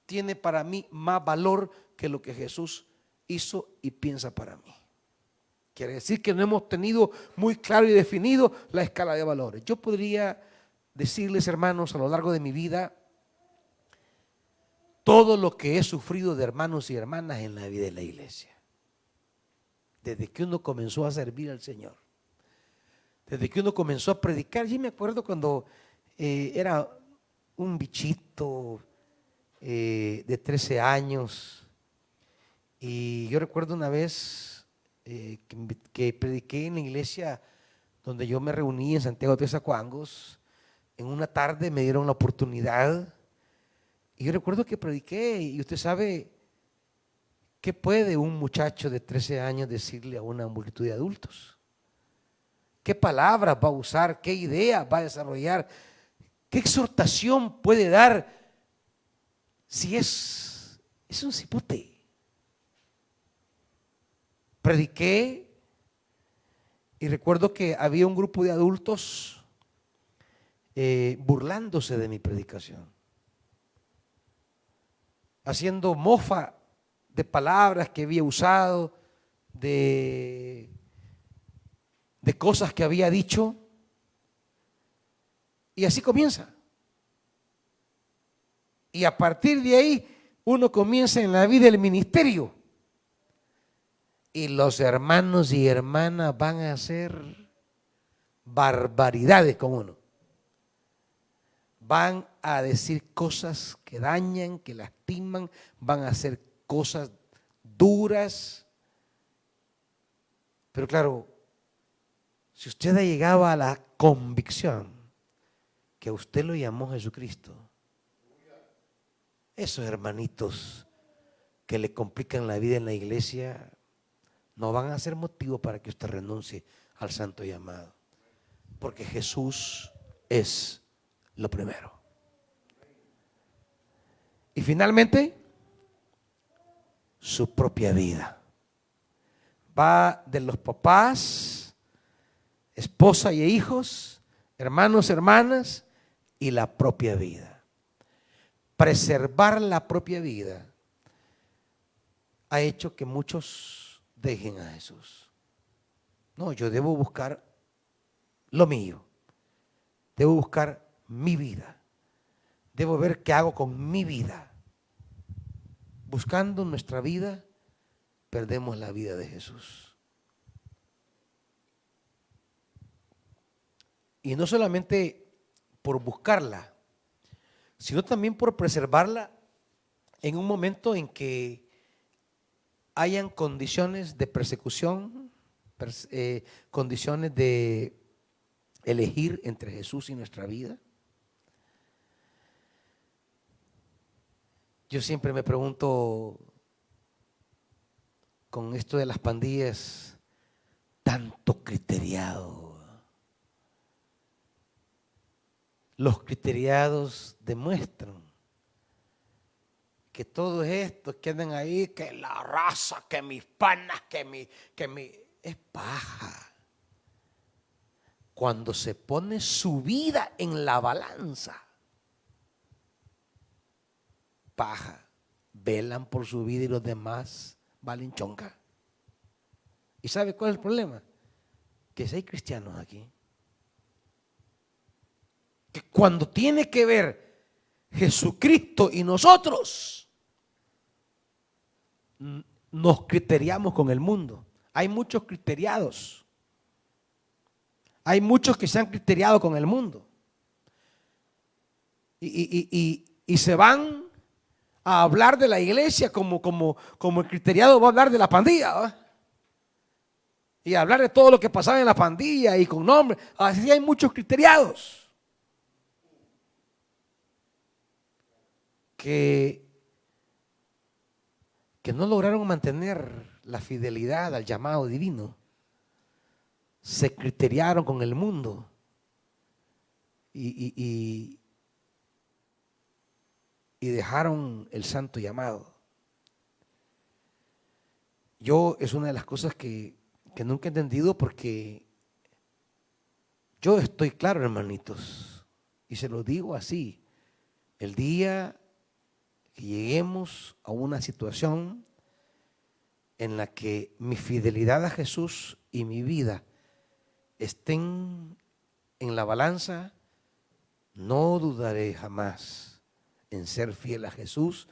tiene para mí más valor que lo que Jesús hizo y piensa para mí. Quiere decir que no hemos tenido muy claro y definido la escala de valores. Yo podría decirles, hermanos, a lo largo de mi vida, todo lo que he sufrido de hermanos y hermanas en la vida de la iglesia. Desde que uno comenzó a servir al Señor, desde que uno comenzó a predicar. Yo me acuerdo cuando era un bichito de 13 años Y yo recuerdo una vez que prediqué en la iglesia donde yo me reuní en Santiago de Tezacuangos. En una tarde me dieron la oportunidad y yo recuerdo que prediqué, y usted sabe qué puede un muchacho de 13 años decirle a una multitud de adultos. ¿Qué palabras va a usar? ¿Qué ideas va a desarrollar? ¿Qué exhortación puede dar si es un cipote? Prediqué y recuerdo que había un grupo de adultos burlándose de mi predicación, haciendo mofa de palabras que había usado, de cosas que había dicho. Y así comienza. Y a partir de ahí uno comienza en la vida del ministerio. Y los hermanos y hermanas van a hacer barbaridades con uno. Van a decir cosas que dañan, que lastiman, van a hacer cosas duras. Pero claro, si usted ha llegado a la convicción que a usted lo llamó Jesucristo, esos hermanitos que le complican la vida en la iglesia no van a ser motivo para que usted renuncie al santo llamado, porque Jesús es lo primero. Y finalmente, su propia vida. Va de los papás, esposa y hijos, hermanos, hermanas, y la propia vida. Preservar la propia vida ha hecho que muchos dejen a Jesús. No, yo debo buscar lo mío. Debo buscar mi vida. Debo ver qué hago con mi vida. Buscando nuestra vida, perdemos la vida de Jesús. Y no solamente por buscarla, sino también por preservarla en un momento en que hayan condiciones de persecución, condiciones de elegir entre Jesús y nuestra vida. Yo siempre me pregunto, con esto de las pandillas, tanto criteriado. Los criteriados demuestran que todos estos que andan ahí, que la raza, que mis panas, que mi, es paja. Cuando se pone su vida en la balanza, paja, velan por su vida y los demás valen chonca. ¿Y sabe cuál es el problema? Que si hay cristianos aquí, que cuando tiene que ver Jesucristo y nosotros, nos criteriamos con el mundo. Hay muchos criteriados. Hay muchos que se han criteriado con el mundo. Y se van a hablar de la iglesia como el criteriado va a hablar de la pandilla, ¿va? Y a hablar de todo lo que pasaba en la pandilla y con nombre. Así hay muchos criteriados que no lograron mantener la fidelidad al llamado divino. Se criteriaron con el mundo y dejaron el santo llamado. Yo es una de las cosas que nunca he entendido, porque yo estoy claro, hermanitos, y se lo digo así: el día que lleguemos a una situación en la que mi fidelidad a Jesús y mi vida estén en la balanza, no dudaré jamás en ser fiel a Jesús,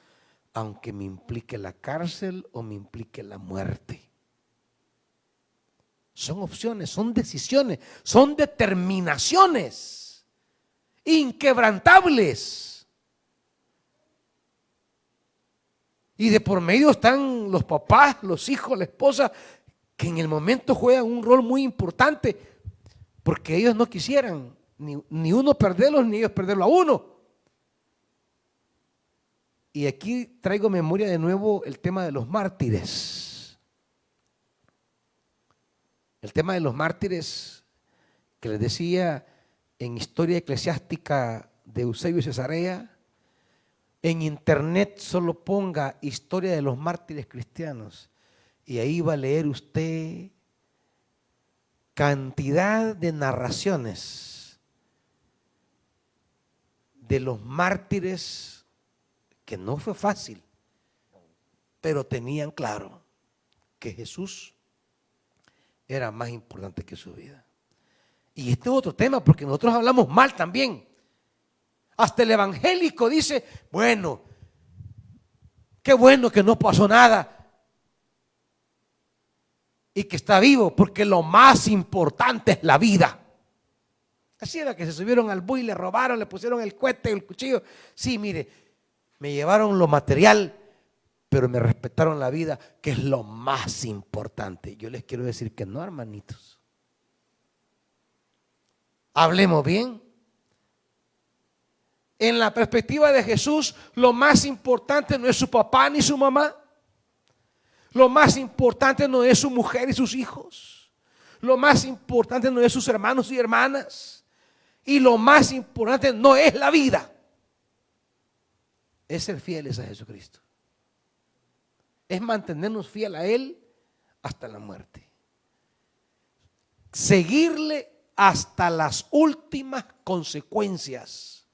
aunque me implique la cárcel o me implique la muerte. Son opciones, son decisiones, son determinaciones inquebrantables. Y de por medio están los papás, los hijos, la esposa, que en el momento juegan un rol muy importante, porque ellos no quisieran ni uno perderlos, ni ellos perderlo a uno. Y aquí traigo memoria de nuevo el tema de los mártires. El tema de los mártires que les decía en Historia Eclesiástica de Eusebio Cesarea. En internet solo ponga Historia de los mártires cristianos y ahí va a leer usted cantidad de narraciones de los mártires, que no fue fácil, pero tenían claro que Jesús era más importante que su vida. Y este es otro tema, porque nosotros hablamos mal también. Hasta el evangélico dice, bueno, qué bueno que no pasó nada y que está vivo, porque lo más importante es la vida. Así era que se subieron al bus y le robaron, le pusieron el cohete, el cuchillo. Sí, mire, me llevaron lo material, pero me respetaron la vida, que es lo más importante. Yo les quiero decir que no, hermanitos. Hablemos bien. En la perspectiva de Jesús, lo más importante no es su papá ni su mamá. Lo más importante no es su mujer y sus hijos. Lo más importante no es sus hermanos y hermanas. Y lo más importante no es la vida. Es ser fieles a Jesucristo. Es mantenernos fieles a Él hasta la muerte. Seguirle hasta las últimas consecuencias.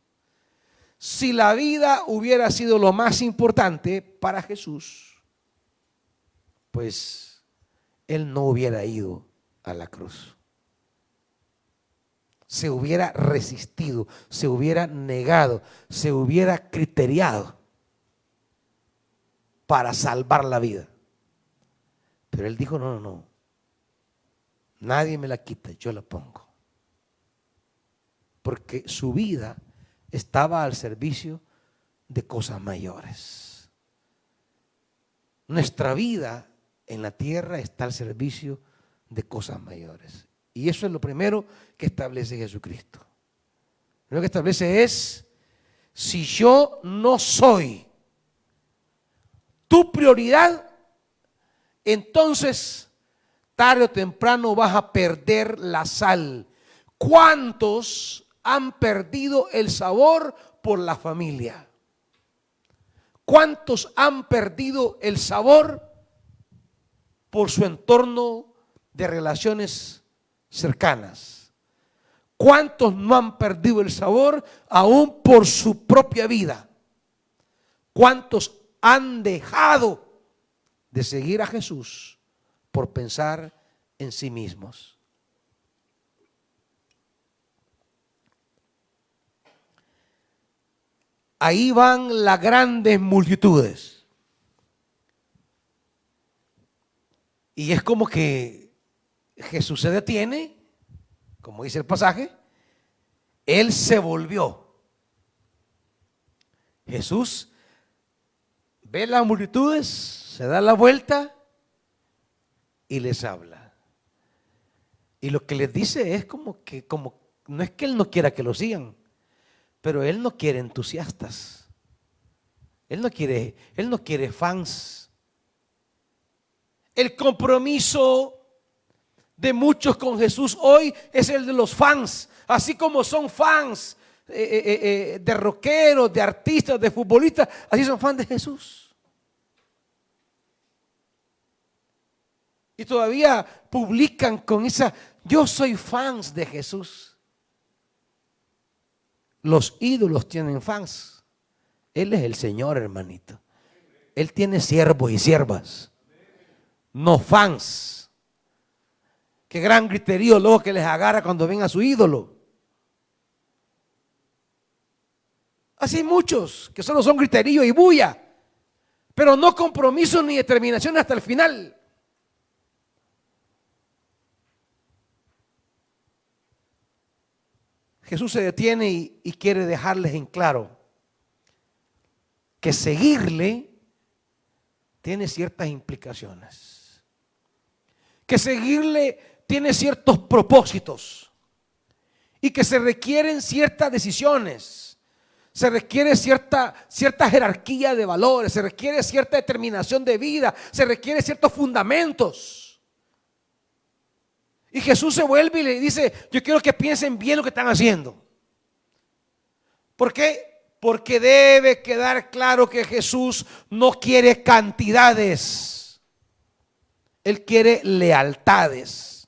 Si la vida hubiera sido lo más importante para Jesús, pues Él no hubiera ido a la cruz. Se hubiera resistido, se hubiera negado, se hubiera criteriado para salvar la vida. Pero Él dijo, no, nadie me la quita, yo la pongo. Porque su vida estaba al servicio de cosas mayores. Nuestra vida en la tierra está al servicio de cosas mayores. Y eso es lo primero que establece Jesucristo. Lo primero que establece es, si yo no soy tu prioridad, entonces tarde o temprano vas a perder la sal. ¿Cuántos han perdido el sabor por la familia? ¿Cuántos han perdido el sabor por su entorno de relaciones cercanas? ¿Cuántos no han perdido el sabor aún por su propia vida? ¿Cuántos han dejado de seguir a Jesús por pensar en sí mismos? Ahí van las grandes multitudes. Y es como que Jesús se detiene, como dice el pasaje, Él se volvió. Jesús ve las multitudes, se da la vuelta y les habla. Y lo que les dice es como no es que Él no quiera que lo sigan, pero Él no quiere entusiastas. Él no quiere fans. El compromiso de muchos con Jesús hoy es el de los fans. Así como son fans de rockeros, de artistas, de futbolistas, así son fans de Jesús. Y todavía publican con esa, yo soy fans de Jesús. Los ídolos tienen fans. Él es el Señor, hermanito. Él tiene siervos y siervas, no fans. Qué gran griterío luego que les agarra cuando ven a su ídolo. Así hay muchos que solo son griterío y bulla, pero no compromiso ni determinación hasta el final. Jesús se detiene y quiere dejarles en claro que seguirle tiene ciertas implicaciones, que seguirle tiene ciertos propósitos y que se requieren ciertas decisiones, se requiere cierta jerarquía de valores, se requiere cierta determinación de vida, se requiere ciertos fundamentos. Y Jesús se vuelve y le dice: yo quiero que piensen bien lo que están haciendo. ¿Por qué? Porque debe quedar claro que Jesús no quiere cantidades, Él quiere lealtades.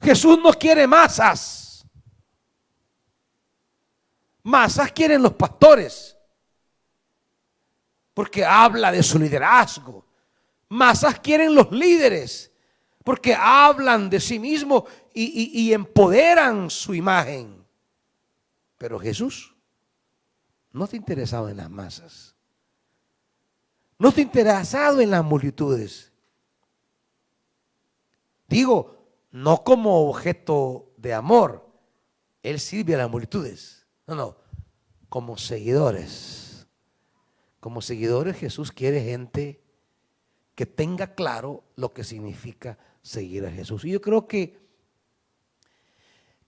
Jesús no quiere masas. Masas quieren los pastores, porque habla de su liderazgo. Masas quieren los líderes, porque hablan de sí mismos y empoderan su imagen. Pero Jesús no está interesado en las masas, no está interesado en las multitudes. Digo, no como objeto de amor, Él sirve a las multitudes. No, como seguidores. Como seguidores, Jesús quiere gente que tenga claro lo que significa seguir a Jesús. Y yo creo que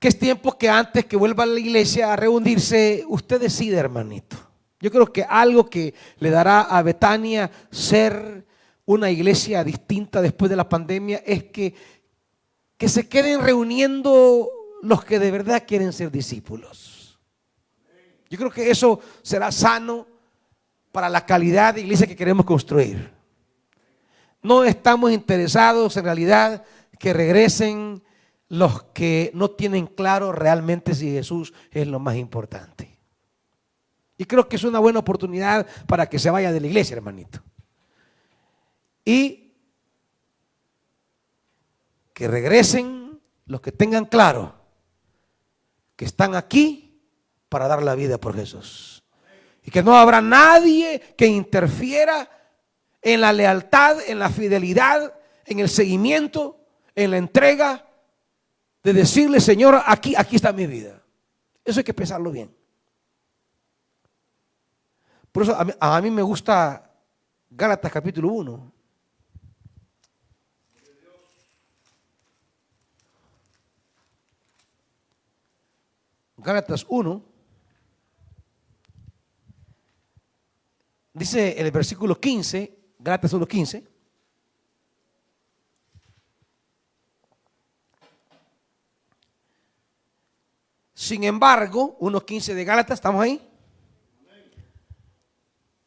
es tiempo que antes que vuelva a la iglesia a reunirse, usted decida, hermanito. Yo creo que algo que le dará a Betania ser una iglesia distinta después de la pandemia es que se queden reuniendo los que de verdad quieren ser discípulos. Yo creo que eso será sano para la calidad de iglesia que queremos construir. No estamos interesados en realidad que regresen los que no tienen claro realmente si Jesús es lo más importante. Y creo que es una buena oportunidad para que se vaya de la iglesia, hermanito. Y que regresen los que tengan claro que están aquí para dar la vida por Jesús. Y que no habrá nadie que interfiera en la lealtad, en la fidelidad, en el seguimiento, en la entrega, de decirle: Señor, aquí está mi vida. Eso hay que pensarlo bien. Por eso a mí me gusta Gálatas capítulo 1. Gálatas 1. Dice en el versículo 15, Gálatas 1:15. Sin embargo, 1:15 de Gálatas, ¿estamos ahí?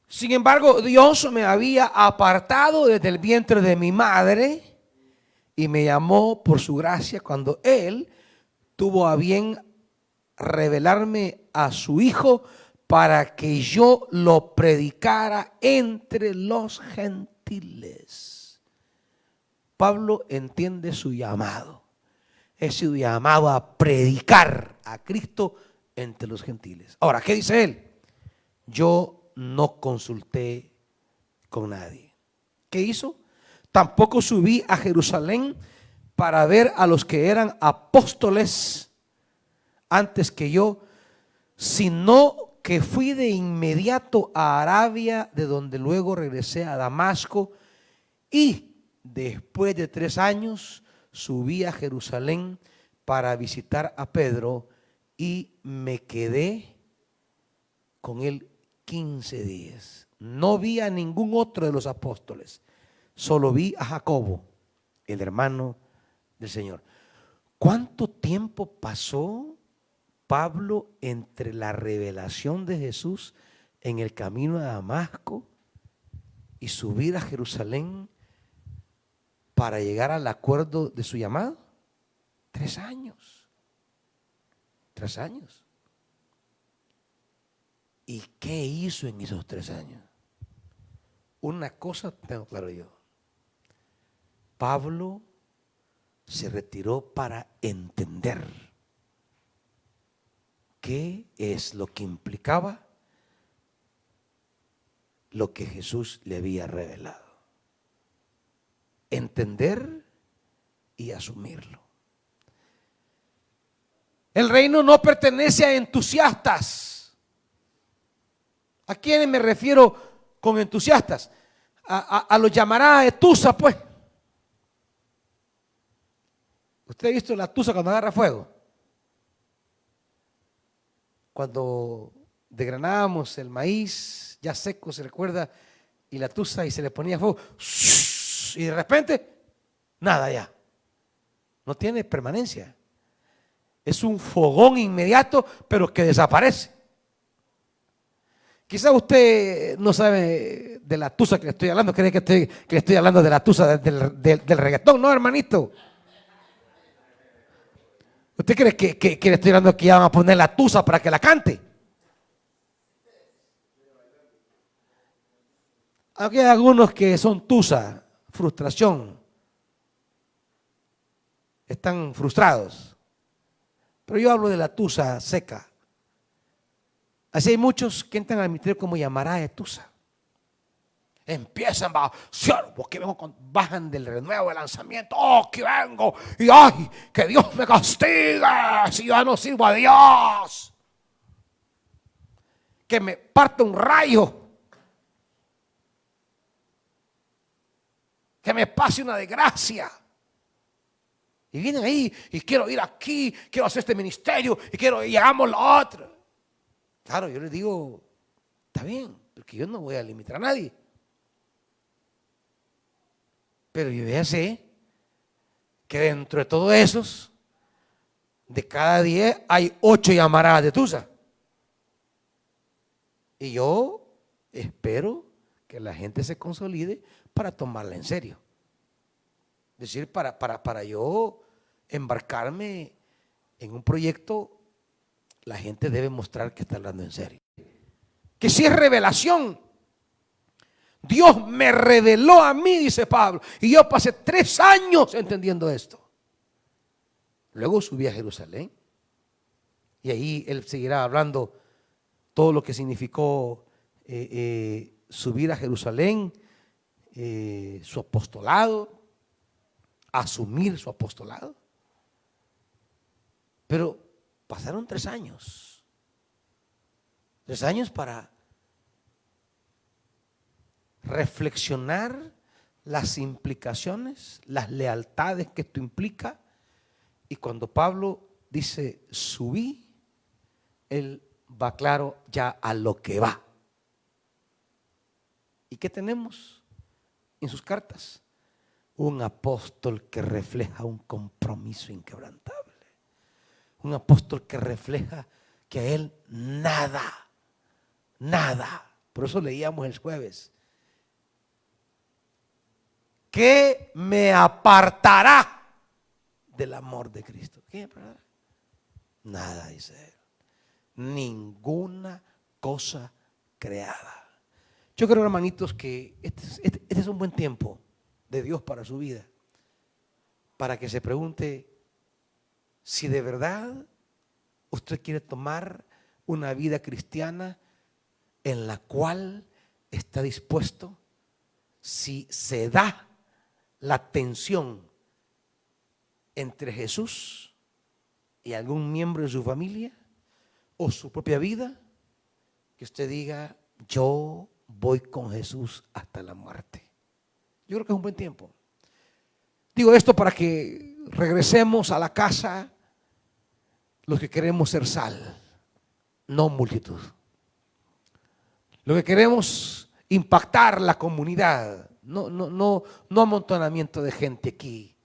Sin embargo, Dios me había apartado desde el vientre de mi madre y me llamó por su gracia cuando Él tuvo a bien revelarme a su Hijo para que yo lo predicara entre los gentiles. Pablo entiende su llamado. Es su llamado a predicar a Cristo entre los gentiles. Ahora, ¿qué dice él? Yo no consulté con nadie. ¿Qué hizo? Tampoco subí a Jerusalén para ver a los que eran apóstoles antes que yo, sino que fui de inmediato a Arabia, de donde luego regresé a Damasco, y después de 3 años subí a Jerusalén para visitar a Pedro y me quedé con él 15 días. No vi a ningún otro de los apóstoles, solo vi a Jacobo, el hermano del Señor. ¿Cuánto tiempo pasó Pablo entre la revelación de Jesús en el camino a Damasco y subir a Jerusalén para llegar al acuerdo de su llamado? 3 años. 3 años. ¿Y qué hizo en esos 3 años? Una cosa tengo claro yo. Pablo se retiró para entender qué es lo que implicaba lo que Jesús le había revelado. Entender y asumirlo. El reino no pertenece a entusiastas. ¿A quiénes me refiero con entusiastas? a los llamará de tusa, pues. ¿Usted ha visto la tusa cuando agarra fuego? Cuando desgranábamos el maíz ya seco, se recuerda, y la tusa y se le ponía fuego, y de repente, nada ya. No tiene permanencia. Es un fogón inmediato, pero que desaparece. Quizá usted no sabe de la tusa que le estoy hablando, cree que le estoy hablando de la tusa del reggaetón. No, hermanito. ¿Usted cree que le estoy hablando que ya van a poner la tusa para que la cante? Aquí hay algunos que son tusa, frustración. Están frustrados. Pero yo hablo de la tusa seca. Así hay muchos que entran al ministerio como llamará de tusa. Empiezan, siervos que vengo bajan del renuevo de lanzamiento. Oh, que vengo. Y ay, que Dios me castigue si yo no sirvo a Dios. Que me parte un rayo. Que me pase una desgracia. Y vienen ahí y quiero ir aquí, quiero hacer este ministerio y hagamos lo otro. Claro, yo les digo, está bien, porque yo no voy a limitar a nadie. Pero yo ya sé que dentro de todos esos, de cada 10 hay 8 llamaradas de tusa. Y yo espero que la gente se consolide para tomarla en serio. Es decir, para yo embarcarme en un proyecto, la gente debe mostrar que está hablando en serio. Que si es revelación, Dios me reveló a mí, dice Pablo, y yo pasé 3 años entendiendo esto. Luego subí a Jerusalén y ahí él seguirá hablando todo lo que significó subir a Jerusalén, su apostolado, asumir su apostolado. Pero pasaron 3 años. 3 años para reflexionar las implicaciones, las lealtades que esto implica. Y cuando Pablo dice subí, él va claro ya a lo que va. ¿Y qué tenemos en sus cartas? Un apóstol que refleja un compromiso inquebrantable. Un apóstol que refleja que a él nada. Por eso leíamos el jueves. ¿Qué me apartará del amor de Cristo? ¿Qué me apartará? Nada, dice él. Ninguna cosa creada. Yo creo, hermanitos, que este es un buen tiempo de Dios para su vida, para que se pregunte si de verdad usted quiere tomar una vida cristiana en la cual está dispuesto, si se da la tensión entre Jesús y algún miembro de su familia o su propia vida, que usted diga, yo voy con Jesús hasta la muerte. Yo creo que es un buen tiempo. Digo esto para que regresemos a la casa los que queremos ser sal, no multitud. Lo que queremos impactar la comunidad, no amontonamiento de gente aquí.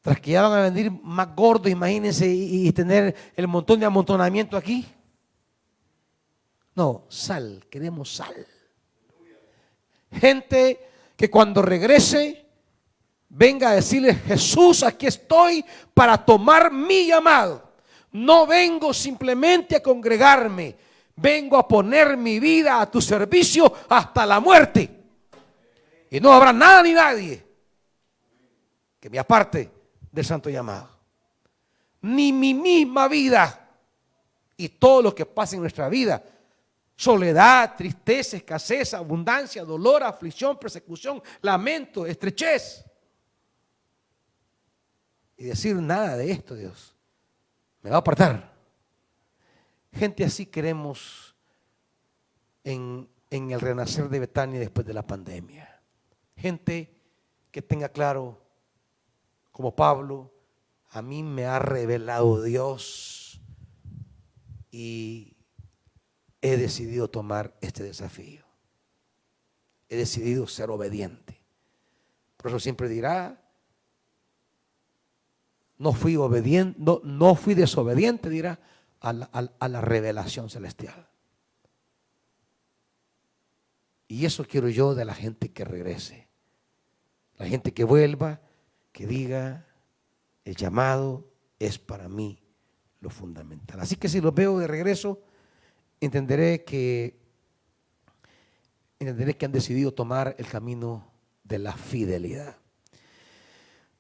Tras que ya van a venir más gordos, imagínense, y tener el montón de amontonamiento aquí. No, sal, queremos sal. Gente que cuando regrese venga a decirle, Jesús, aquí estoy para tomar mi llamado. No vengo simplemente a congregarme, vengo a poner mi vida a tu servicio hasta la muerte. Y no habrá nada ni nadie que me aparte del santo llamado. Ni mi misma vida y todo lo que pasa en nuestra vida. Soledad, tristeza, escasez, abundancia, dolor, aflicción, persecución, lamento, estrechez. Y decir nada de esto, Dios, me va a apartar. Gente así queremos en en el renacer de Betania después de la pandemia. Gente que tenga claro, como Pablo, a mí me ha revelado Dios y he decidido tomar este desafío. He decidido ser obediente. Por eso siempre dirá, no fui obediente, no fui desobediente, dirá, a la revelación celestial. Y eso quiero yo de la gente que regrese. La gente que vuelva, que diga, el llamado es para mí lo fundamental. Así que si los veo de regreso, entenderé que han decidido tomar el camino de la fidelidad.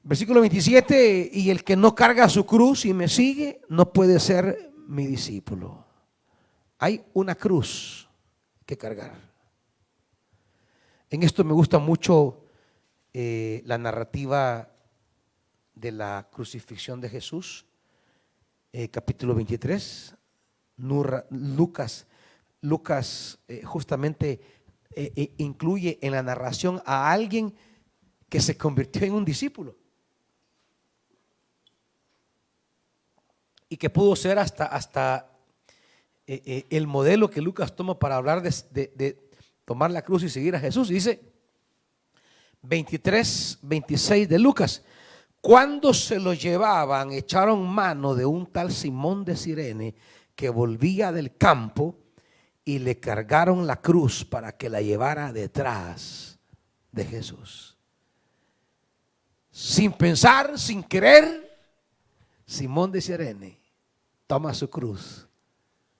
Versículo 27, y el que no carga su cruz y me sigue, no puede ser mi discípulo. Hay una cruz que cargar. En esto me gusta mucho la narrativa de la crucifixión de Jesús, capítulo 23. Lucas justamente incluye en la narración a alguien que se convirtió en un discípulo y que pudo ser hasta el modelo que Lucas toma para hablar de tomar la cruz y seguir a Jesús. Dice 23, 26 de Lucas: cuando se lo llevaban, echaron mano de un tal Simón de Cirene que volvía del campo y le cargaron la cruz para que la llevara detrás de Jesús. Sin pensar, sin querer, Simón de Cirene toma su cruz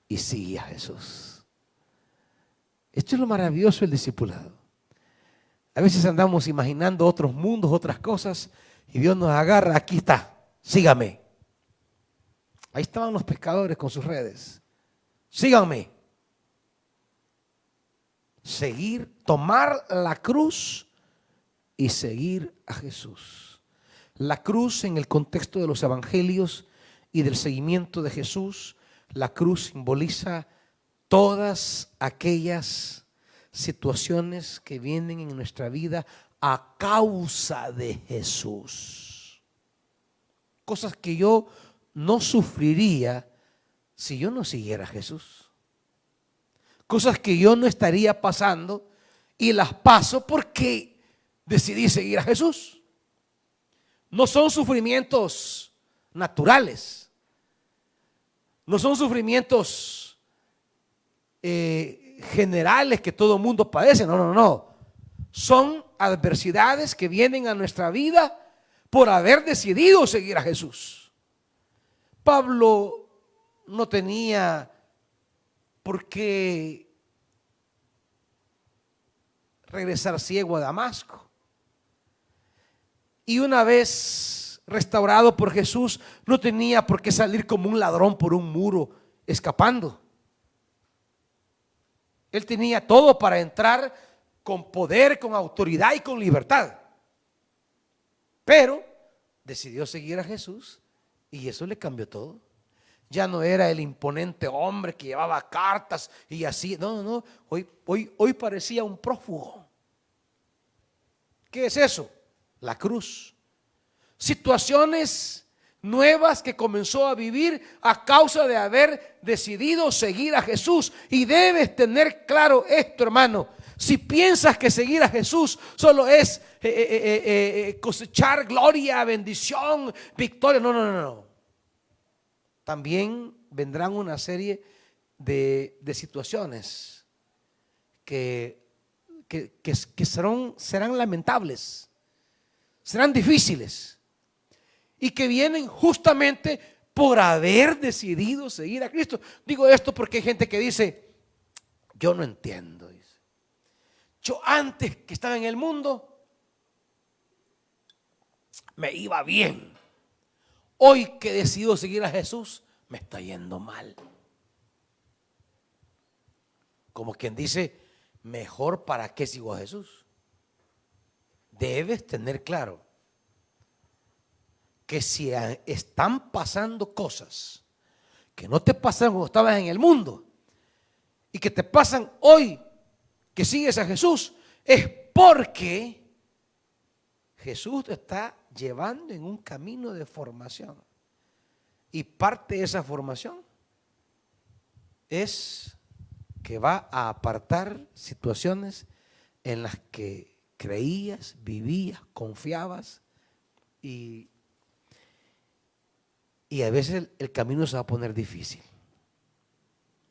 y sigue a Jesús. Esto es lo maravilloso del discipulado. A veces andamos imaginando otros mundos, otras cosas, y Dios nos agarra, aquí está, sígame. Ahí estaban los pescadores con sus redes. Síganme. Seguir, tomar la cruz y seguir a Jesús. La cruz, en el contexto de los evangelios y del seguimiento de Jesús, la cruz simboliza todas aquellas situaciones que vienen en nuestra vida a causa de Jesús. Cosas que yo no sufriría si yo no siguiera a Jesús. Cosas que yo no estaría pasando y las paso porque decidí seguir a Jesús. No son sufrimientos naturales. No son sufrimientos generales que todo el mundo padece. No. Son adversidades que vienen a nuestra vida por haber decidido seguir a Jesús. Pablo no tenía por qué regresar ciego a Damasco. Y una vez restaurado por Jesús, no tenía por qué salir como un ladrón por un muro escapando. Él tenía todo para entrar con poder, con autoridad y con libertad. Pero decidió seguir a Jesús y eso le cambió todo. Ya no era el imponente hombre que llevaba cartas y así. No. Hoy parecía un prófugo. ¿Qué es eso? La cruz. Situaciones nuevas que comenzó a vivir a causa de haber decidido seguir a Jesús. Y debes tener claro esto, hermano. Si piensas que seguir a Jesús solo es cosechar gloria, bendición, victoria, no. También vendrán una serie de situaciones que serán lamentables, serán difíciles y que vienen justamente por haber decidido seguir a Cristo. Digo esto porque hay gente que dice, yo no entiendo, dice. Yo antes que estaba en el mundo me iba bien. Hoy que decido seguir a Jesús me está yendo mal. Como quien dice, mejor para qué sigo a Jesús. Debes tener claro que si están pasando cosas que no te pasaron cuando estabas en el mundo y que te pasan hoy, que sigues a Jesús, es porque Jesús te está llevando en un camino de formación. Y parte de esa formación es que va a apartar situaciones en las que creías, vivías, confiabas y a veces el camino se va a poner difícil.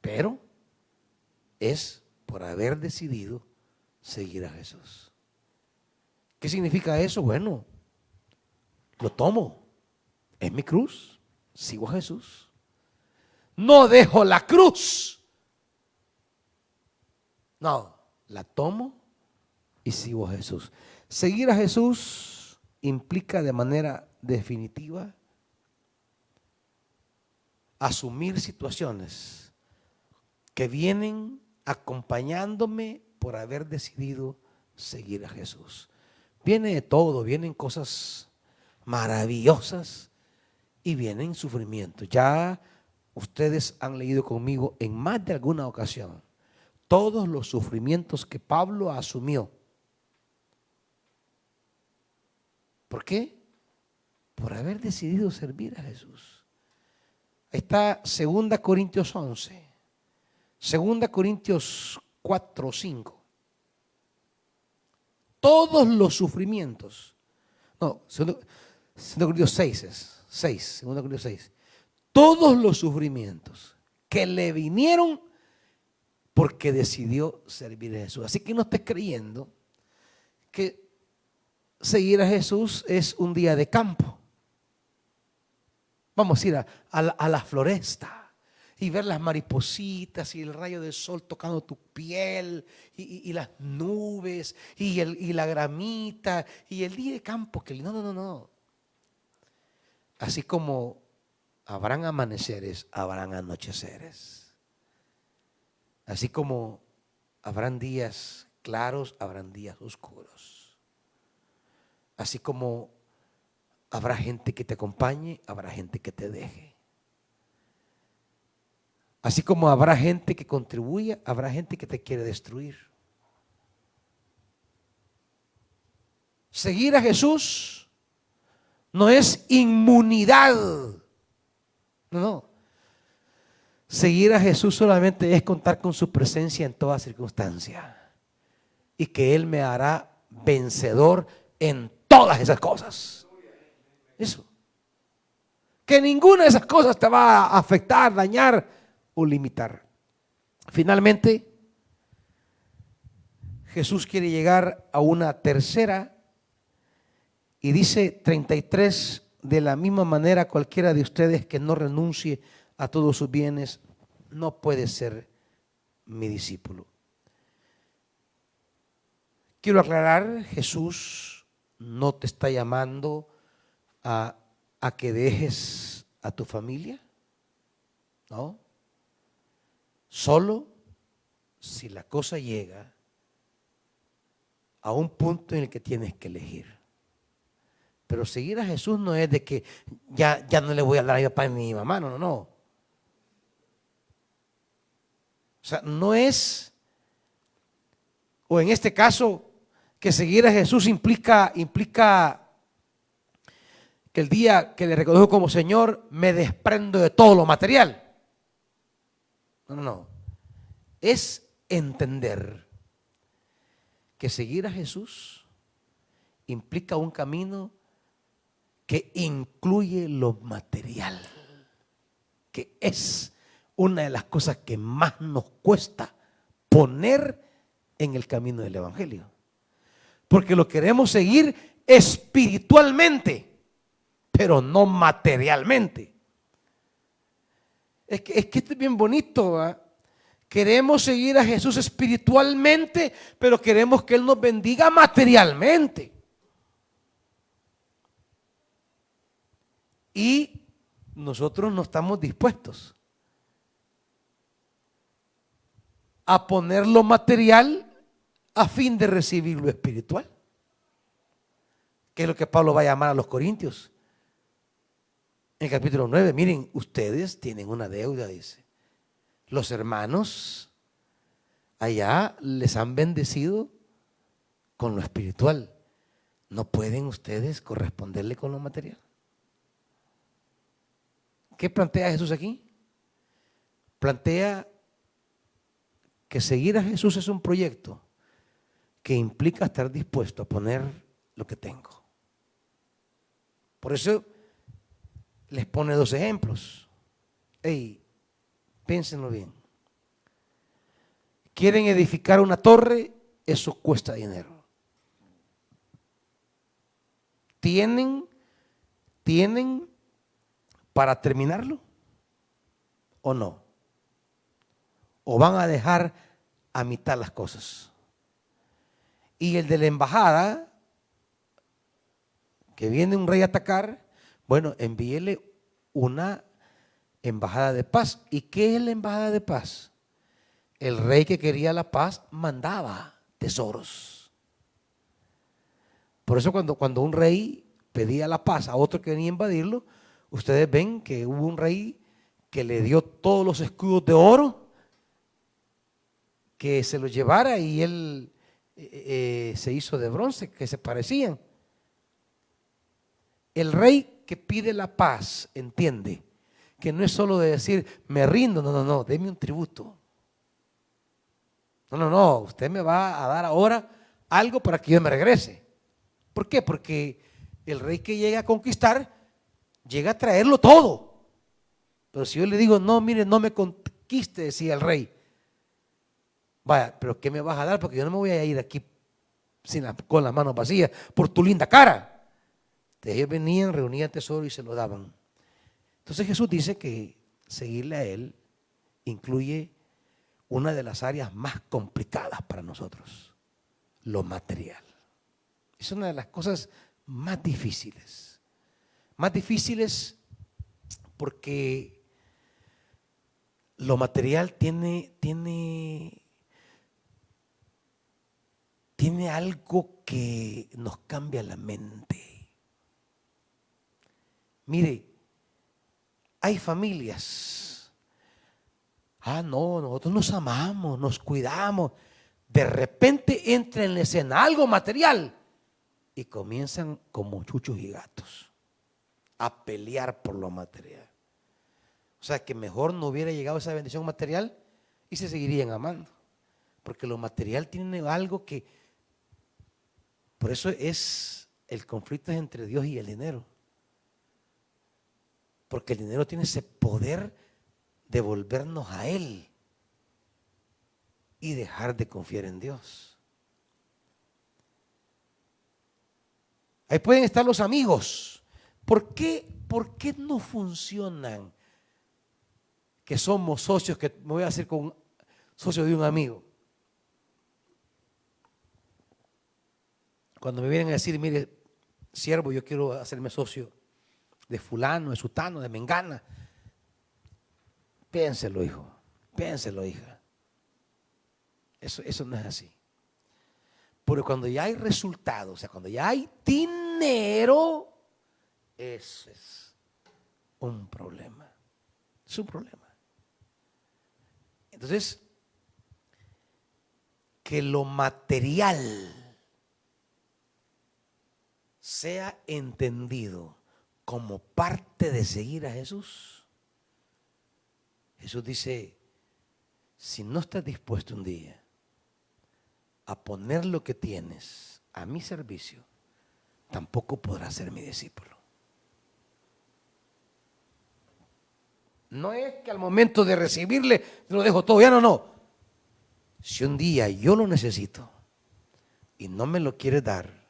Pero es por haber decidido seguir a Jesús. ¿Qué significa eso? Bueno, lo tomo, es mi cruz, sigo a Jesús. No dejo la cruz. No, la tomo y sigo a Jesús. Seguir a Jesús implica de manera definitiva asumir situaciones que vienen acompañándome por haber decidido seguir a Jesús. Viene de todo, vienen cosas maravillosas y vienen sufrimientos. Ya ustedes han leído conmigo en más de alguna ocasión todos los sufrimientos que Pablo asumió. ¿Por qué? Por haber decidido servir a Jesús. Ahí está 2 Corintios 11, 2 Corintios 4, 5. Todos los sufrimientos, no, 2 Corintios 6 es, 6, 2 Corintios 6. Todos los sufrimientos que le vinieron porque decidió servir a Jesús. Así que no estés creyendo que seguir a Jesús es un día de campo. Vamos a ir a la floresta y ver las maripositas y el rayo del sol tocando tu piel y las nubes y la gramita y el día de campo. No. Así como habrán amaneceres, habrán anocheceres. Así como habrán días claros, habrán días oscuros. Así como habrá gente que te acompañe, habrá gente que te deje. Así como habrá gente que contribuya, habrá gente que te quiere destruir. Seguir a Jesús no es inmunidad. No. Seguir a Jesús solamente es contar con su presencia en toda circunstancia y que Él me hará vencedor en todas esas cosas. Eso. Que ninguna de esas cosas te va a afectar, dañar o limitar. Finalmente, Jesús quiere llegar a una tercera y dice 33: de la misma manera cualquiera de ustedes que no renuncie a todos sus bienes no puede ser mi discípulo. Quiero aclarar, Jesús no te está llamando a que dejes a tu familia, ¿no? Solo si la cosa llega a un punto en el que tienes que elegir. Pero seguir a Jesús no es de que ya no le voy a hablar a mi papá ni a mi mamá, no. O sea, no es, o en este caso, que seguir a Jesús implica que el día que le reconozco como Señor me desprendo de todo lo material. No. Es entender que seguir a Jesús implica un camino que incluye lo material, que es una de las cosas que más nos cuesta poner en el camino del Evangelio. Porque lo queremos seguir espiritualmente, pero no materialmente. Es que esto es bien bonito, ¿verdad? Queremos seguir a Jesús espiritualmente, pero queremos que Él nos bendiga materialmente. Y nosotros no estamos dispuestos a poner lo material a fin de recibir lo espiritual, que es lo que Pablo va a llamar a los corintios. En el capítulo 9, miren, ustedes tienen una deuda, dice. Los hermanos allá les han bendecido con lo espiritual. ¿No pueden ustedes corresponderle con lo material? ¿Qué plantea Jesús aquí? Plantea que seguir a Jesús es un proyecto que implica estar dispuesto a poner lo que tengo. Por eso les pone 2 ejemplos. Hey, piénsenlo bien. Quieren edificar una torre, eso cuesta dinero. ¿Tienen para terminarlo o no? ¿O van a dejar a mitad las cosas? Y el de la embajada, que viene un rey a atacar, bueno, envíele una embajada de paz. ¿Y qué es la embajada de paz? El rey que quería la paz mandaba tesoros. Por eso cuando un rey pedía la paz a otro que venía a invadirlo, ustedes ven que hubo un rey que le dio todos los escudos de oro, que se los llevara, y él se hizo de bronce, que se parecían. El rey que pide la paz entiende que no es solo de decir me rindo, no, deme un tributo. No, usted me va a dar ahora algo para que yo me regrese. ¿Por qué? Porque el rey que llega a conquistar llega a traerlo todo. Pero si yo le digo, no, mire, no me conquiste, decía el rey, vaya, pero ¿qué me vas a dar? Porque yo no me voy a ir aquí con las manos vacías por tu linda cara. Entonces ellos venían, reunían tesoro y se lo daban. Entonces Jesús dice que seguirle a Él incluye una de las áreas más complicadas para nosotros, lo material. Es una de las cosas más difíciles. Más difíciles porque lo material tiene algo que nos cambia la mente. Mire, hay familias, no, nosotros nos amamos, nos cuidamos. De repente entra en la escena algo material y comienzan como chuchos y gatos a pelear por lo material. O sea que mejor no hubiera llegado esa bendición material y se seguirían amando. Porque lo material tiene algo que, por eso el conflicto es entre Dios y el dinero. Porque el dinero tiene ese poder de volvernos a Él y dejar de confiar en Dios. Ahí pueden estar los amigos. ¿Por qué no funcionan? Que somos socios, que me voy a hacer con un socio de un amigo. Cuando me vienen a decir, mire, siervo, yo quiero hacerme socio de fulano, de sutano, de mengana. Piénselo, hijo. Piénselo, hija. Eso no es así. Pero cuando ya hay resultados, o sea, cuando ya hay dinero, eso es un problema. Es un problema. Entonces, que lo material sea entendido como parte de seguir a Jesús. Jesús dice, si no estás dispuesto un día a poner lo que tienes a mi servicio, tampoco podrás ser mi discípulo. No es que al momento de recibirle lo dejo todo, ya no. Si un día yo lo necesito y no me lo quieres dar,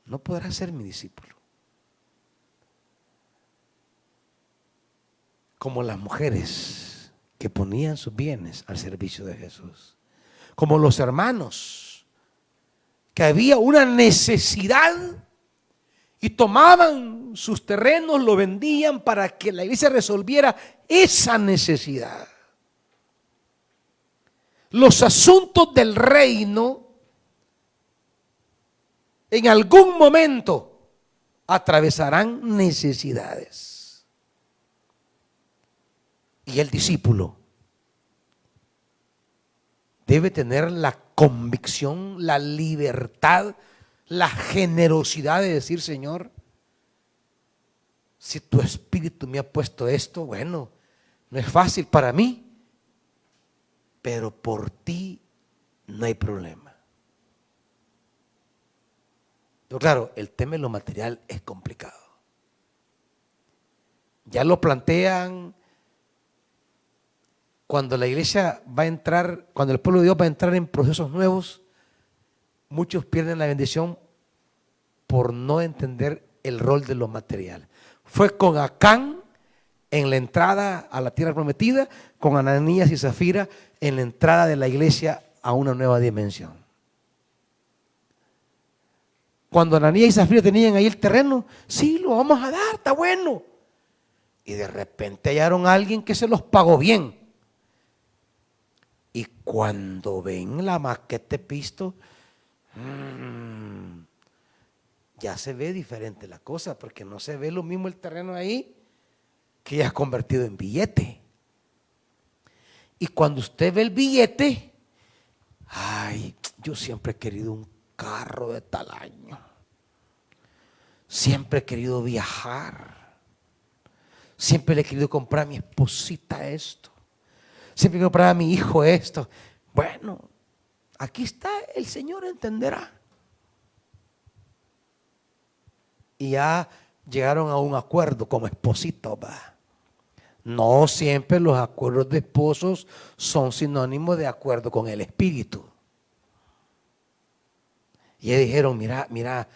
no podrás ser mi discípulo. Como las mujeres que ponían sus bienes al servicio de Jesús. Como los hermanos que había una necesidad y tomaban sus terrenos, lo vendían para que la iglesia resolviera esa necesidad. Los asuntos del reino en algún momento atravesarán necesidades. Y el discípulo debe tener la convicción, la libertad, la generosidad de decir: Señor, si tu Espíritu me ha puesto esto, bueno, no es fácil para mí, pero por ti no hay problema. Pero claro, el tema de lo material es complicado. Ya lo plantean cuando la iglesia va a entrar, cuando el pueblo de Dios va a entrar en procesos nuevos. Muchos pierden la bendición por no entender el rol de lo material. Fue con Acán en la entrada a la tierra prometida, con Ananías y Zafira en la entrada de la iglesia a una nueva dimensión. Cuando Ananías y Zafira tenían ahí el terreno, sí, lo vamos a dar, está bueno. Y de repente hallaron a alguien que se los pagó bien. Y cuando ven la maquete pisto, ya se ve diferente la cosa, porque no se ve lo mismo el terreno ahí que ya es convertido en billete. Y cuando usted ve el billete, ay, yo siempre he querido un carro de tal año, siempre he querido viajar, siempre le he querido comprar a mi esposita esto, siempre he querido comprar a mi hijo esto. Bueno, aquí está, el Señor entenderá. Y ya llegaron a un acuerdo como espositos, va. No siempre los acuerdos de esposos son sinónimos de acuerdo con el espíritu. Y ellos dijeron: mira,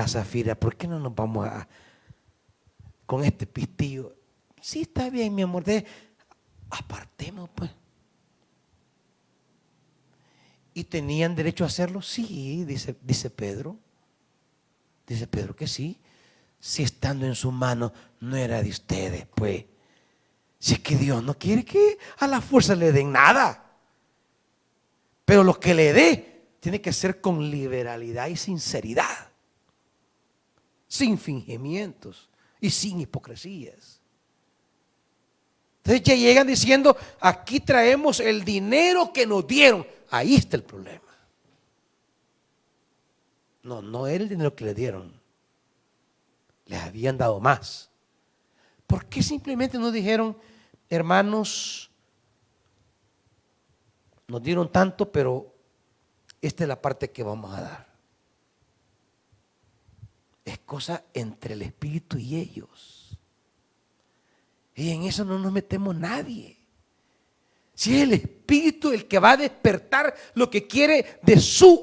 Zafira, ¿por qué no nos vamos con este pistillo? Sí, está bien, mi amor, apartemos pues. ¿Y tenían derecho a hacerlo? Sí, dice Pedro. Dice Pedro que sí. Si estando en su mano no era de ustedes, pues. Si es que Dios no quiere que a la fuerza le den nada. Pero lo que le dé tiene que ser con liberalidad y sinceridad, sin fingimientos y sin hipocresías. Entonces ya llegan diciendo: aquí traemos el dinero que nos dieron. Ahí está el problema. No era el dinero que le dieron, les habían dado más. ¿Por qué simplemente no dijeron: hermanos, nos dieron tanto, pero esta es la parte que vamos a dar? Es cosa entre el Espíritu y ellos. Y en eso no nos metemos nadie. Si es el Espíritu el que va a despertar lo que quiere de sus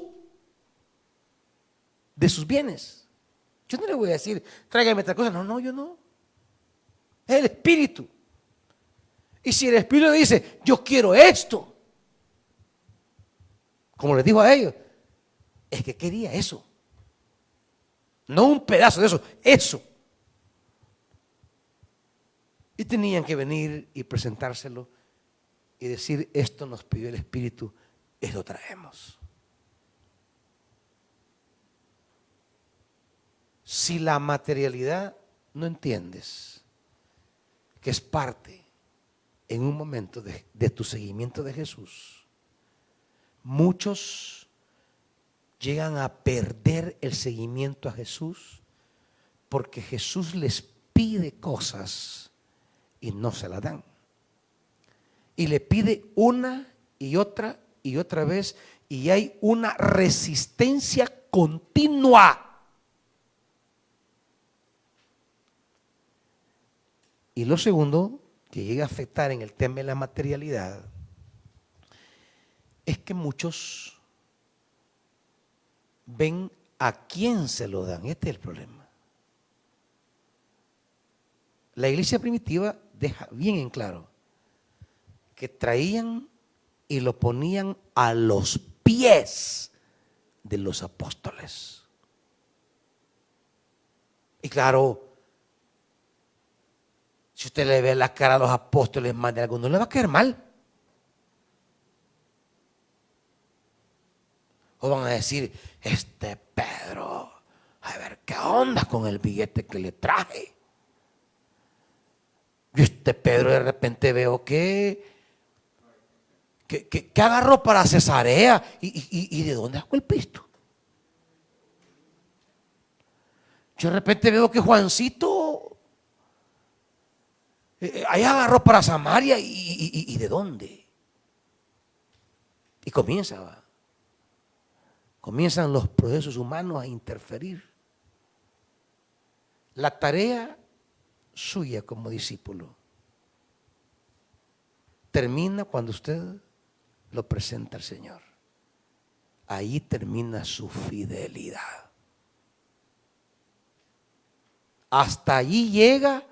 bienes. Yo no le voy a decir: tráigame otra cosa. No, yo no. Es el Espíritu. Y si el Espíritu dice: yo quiero esto, como les dijo a ellos, es que quería eso. No un pedazo de eso. Y tenían que venir y presentárselo y decir: esto nos pidió el Espíritu, esto traemos. Si la materialidad no entiendes que es parte en un momento de tu seguimiento de Jesús, muchos llegan a perder el seguimiento a Jesús porque Jesús les pide cosas y no se las dan. Y le pide una y otra vez, y hay una resistencia continua. Y lo segundo que llega a afectar en el tema de la materialidad es que muchos ven a quién se lo dan. Este es el problema. La iglesia primitiva deja bien en claro que traían y lo ponían a los pies de los apóstoles. Y claro, si usted le ve la cara a los apóstoles, más de algunos le va a caer mal. O van a decir: este Pedro, a ver qué onda con el billete que le traje. Y este Pedro de repente veo que ¿Qué agarró para Cesarea? ¿Y de dónde sacó el pisto? Yo de repente veo que Juancito ahí agarró para Samaria. ¿Y de dónde? Y comienzan los procesos humanos a interferir. La tarea suya como discípulo termina cuando usted lo presenta al Señor. Ahí termina su fidelidad. Hasta allí llega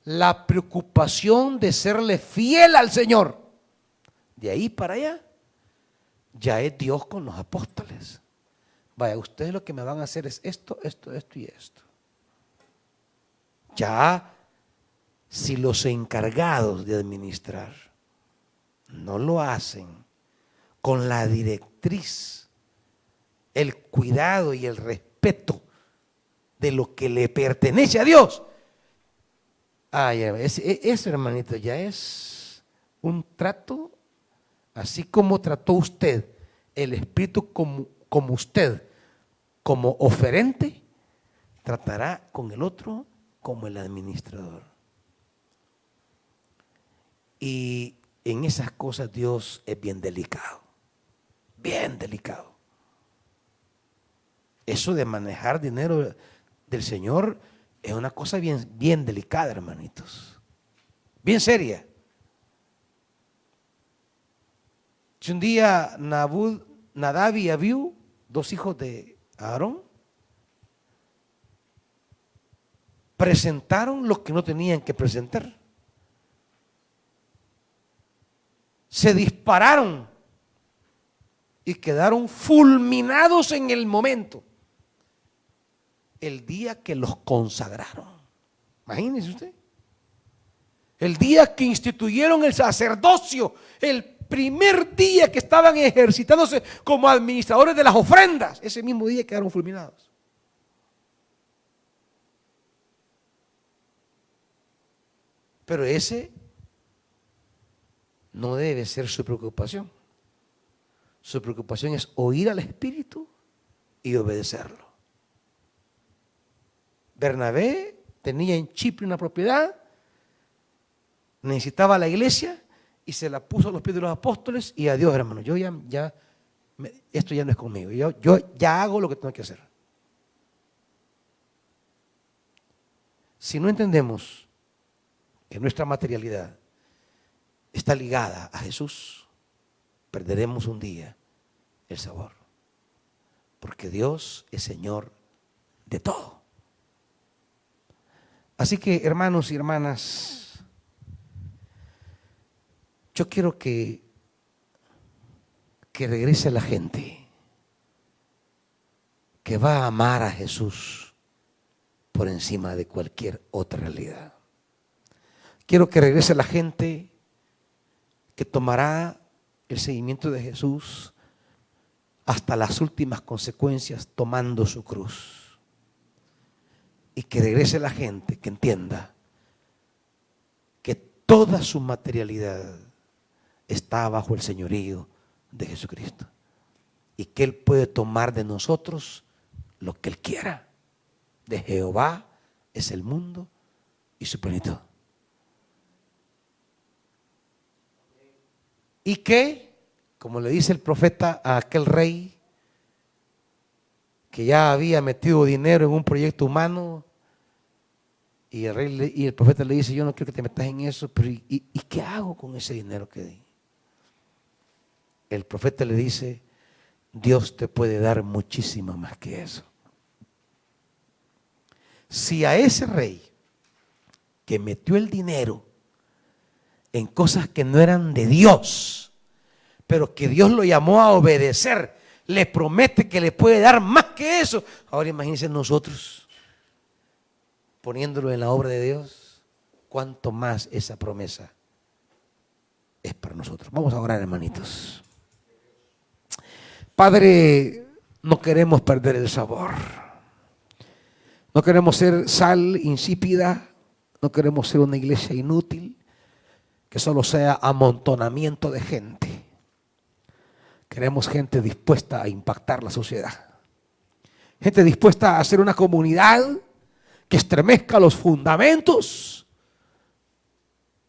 la preocupación de serle fiel al Señor. De ahí para allá, ya es Dios con los apóstoles. Vaya, ustedes lo que me van a hacer es esto, esto, esto y esto. Ya, si los encargados de administrar no lo hacen con la directriz, el cuidado y el respeto de lo que le pertenece a Dios, eso, hermanito, ya es un trato, así como trató usted el Espíritu como usted, como oferente, tratará con el otro como el administrador. Y en esas cosas Dios es bien delicado, bien delicado. Eso de manejar dinero del Señor es una cosa bien, bien delicada, hermanitos, bien seria. Si un día Nadab y Abiú, dos hijos de Aarón, presentaron lo que no tenían que presentar. Se dispararon y quedaron fulminados en el momento, el día que los consagraron. Imagínese usted. El día que instituyeron el sacerdocio, el primer día que estaban ejercitándose como administradores de las ofrendas, ese mismo día quedaron fulminados. Pero ese no debe ser su preocupación. Su preocupación es oír al Espíritu y obedecerlo. Bernabé tenía en Chipre una propiedad, necesitaba la iglesia y se la puso a los pies de los apóstoles y adiós, hermano, esto ya no es conmigo, yo ya hago lo que tengo que hacer. Si no entendemos que nuestra materialidad está ligada a Jesús, perderemos un día el sabor, porque Dios es Señor de todo. Así que, hermanos y hermanas, yo quiero que regrese la gente que va a amar a Jesús por encima de cualquier otra realidad. Quiero que regrese la gente que tomará el seguimiento de Jesús hasta las últimas consecuencias, tomando su cruz. Y que regrese la gente que entienda que toda su materialidad está bajo el señorío de Jesucristo y que Él puede tomar de nosotros lo que Él quiera. De Jehová es el mundo y su plenitud. Y que, como le dice el profeta a aquel rey que ya había metido dinero en un proyecto humano, y el rey y el profeta le dice: yo no quiero que te metas en eso, pero ¿y qué hago con ese dinero que di? El profeta le dice: Dios te puede dar muchísimo más que eso. Si a ese rey que metió el dinero en cosas que no eran de Dios, pero que Dios lo llamó a obedecer, le promete que le puede dar más que eso, ahora imagínense nosotros poniéndolo en la obra de Dios, cuánto más esa promesa es para nosotros. Vamos a orar, hermanitos. Padre, no queremos perder el sabor. No queremos ser sal insípida. No queremos ser una iglesia inútil que solo sea amontonamiento de gente. Queremos gente dispuesta a impactar la sociedad. Gente dispuesta a hacer una comunidad que estremezca los fundamentos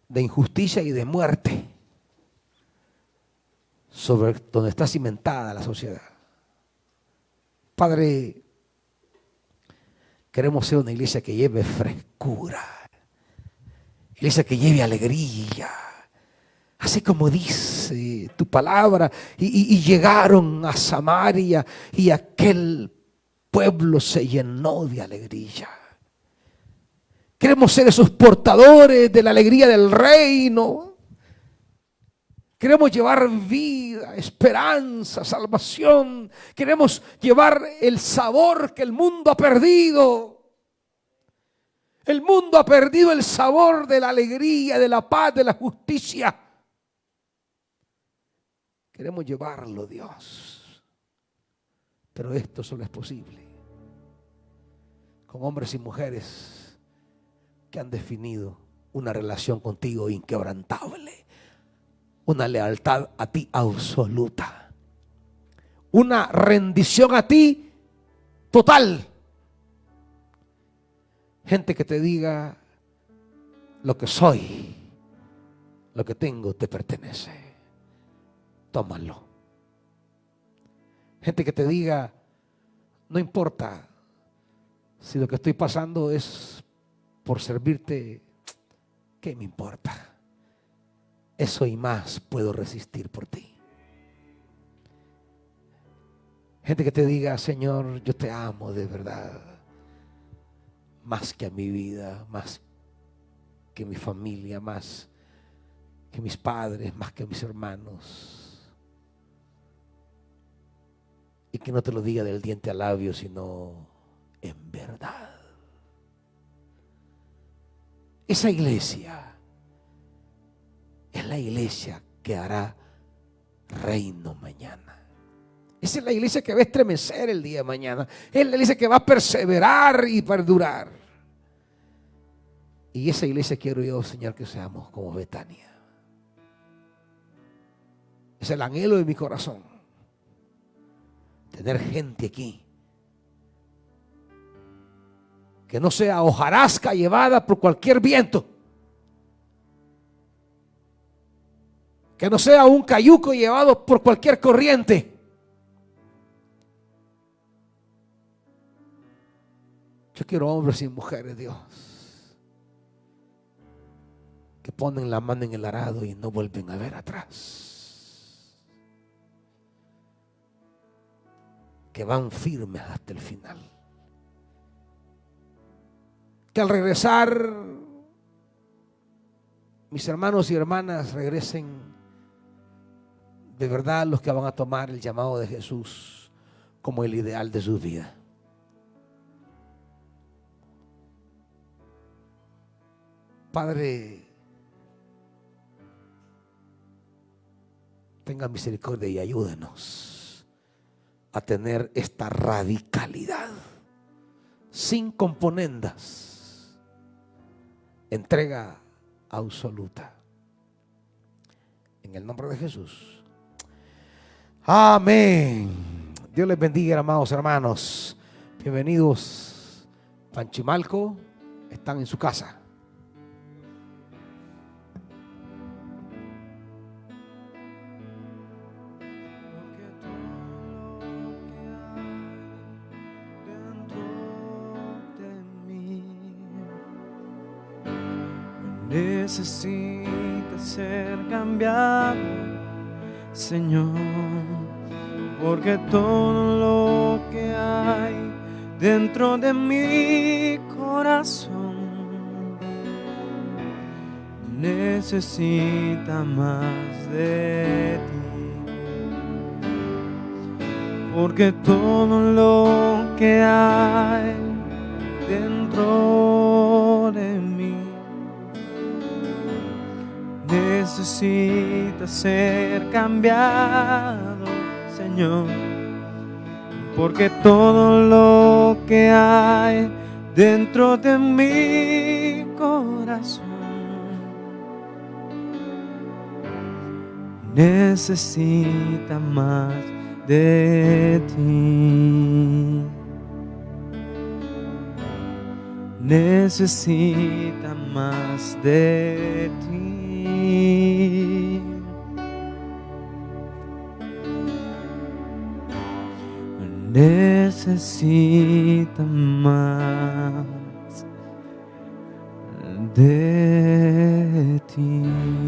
de injusticia y de muerte sobre donde está cimentada la sociedad. Padre, queremos ser una iglesia que lleve frescura, iglesia que lleve alegría, así como dice tu palabra. Y llegaron a Samaria y aquel pueblo se llenó de alegría. Queremos ser esos portadores de la alegría del reino. Queremos llevar vida, esperanza, salvación. Queremos llevar el sabor que el mundo ha perdido. El mundo ha perdido el sabor de la alegría, de la paz, de la justicia. Queremos llevarlo, Dios. Pero esto solo es posible con hombres y mujeres que han definido una relación contigo inquebrantable, una lealtad a ti absoluta, una rendición a ti total. Gente que te diga: lo que soy, lo que tengo te pertenece, tómalo. Gente que te diga: no importa si lo que estoy pasando es por servirte, ¿qué me importa? Eso y más puedo resistir por ti. Gente que te diga: Señor, yo te amo de verdad, más que a mi vida, más que mi familia, más que mis padres, más que mis hermanos. Y que no te lo diga del diente al labio, sino en verdad. Esa iglesia es la iglesia que hará reino mañana. Esa es la iglesia que va a estremecer el día de mañana. Es la iglesia que va a perseverar y perdurar. Y esa iglesia quiero yo, Señor, que seamos como Betania. Es el anhelo de mi corazón. Tener gente aquí que no sea hojarasca llevada por cualquier viento. Que no sea un cayuco llevado por cualquier corriente. Yo quiero hombres y mujeres, Dios, que ponen la mano en el arado y no vuelven a ver atrás. Que van firmes hasta el final. Que al regresar, mis hermanos y hermanas regresen de verdad los que van a tomar el llamado de Jesús como el ideal de su vida. Padre, tenga misericordia y ayúdenos a tener esta radicalidad, sin componendas, entrega absoluta. En el nombre de Jesús. Amén. Dios les bendiga, amados hermanos. Bienvenidos. Panchimalco, están en su casa. Necesita ser cambiado, Señor, porque todo lo que hay dentro de mi corazón necesita más de ti, porque todo lo que hay dentro de mí necesita ser cambiado, Señor, porque todo lo que hay dentro de mi corazón necesita más de ti. Necesita más de ti. Necesita más de ti.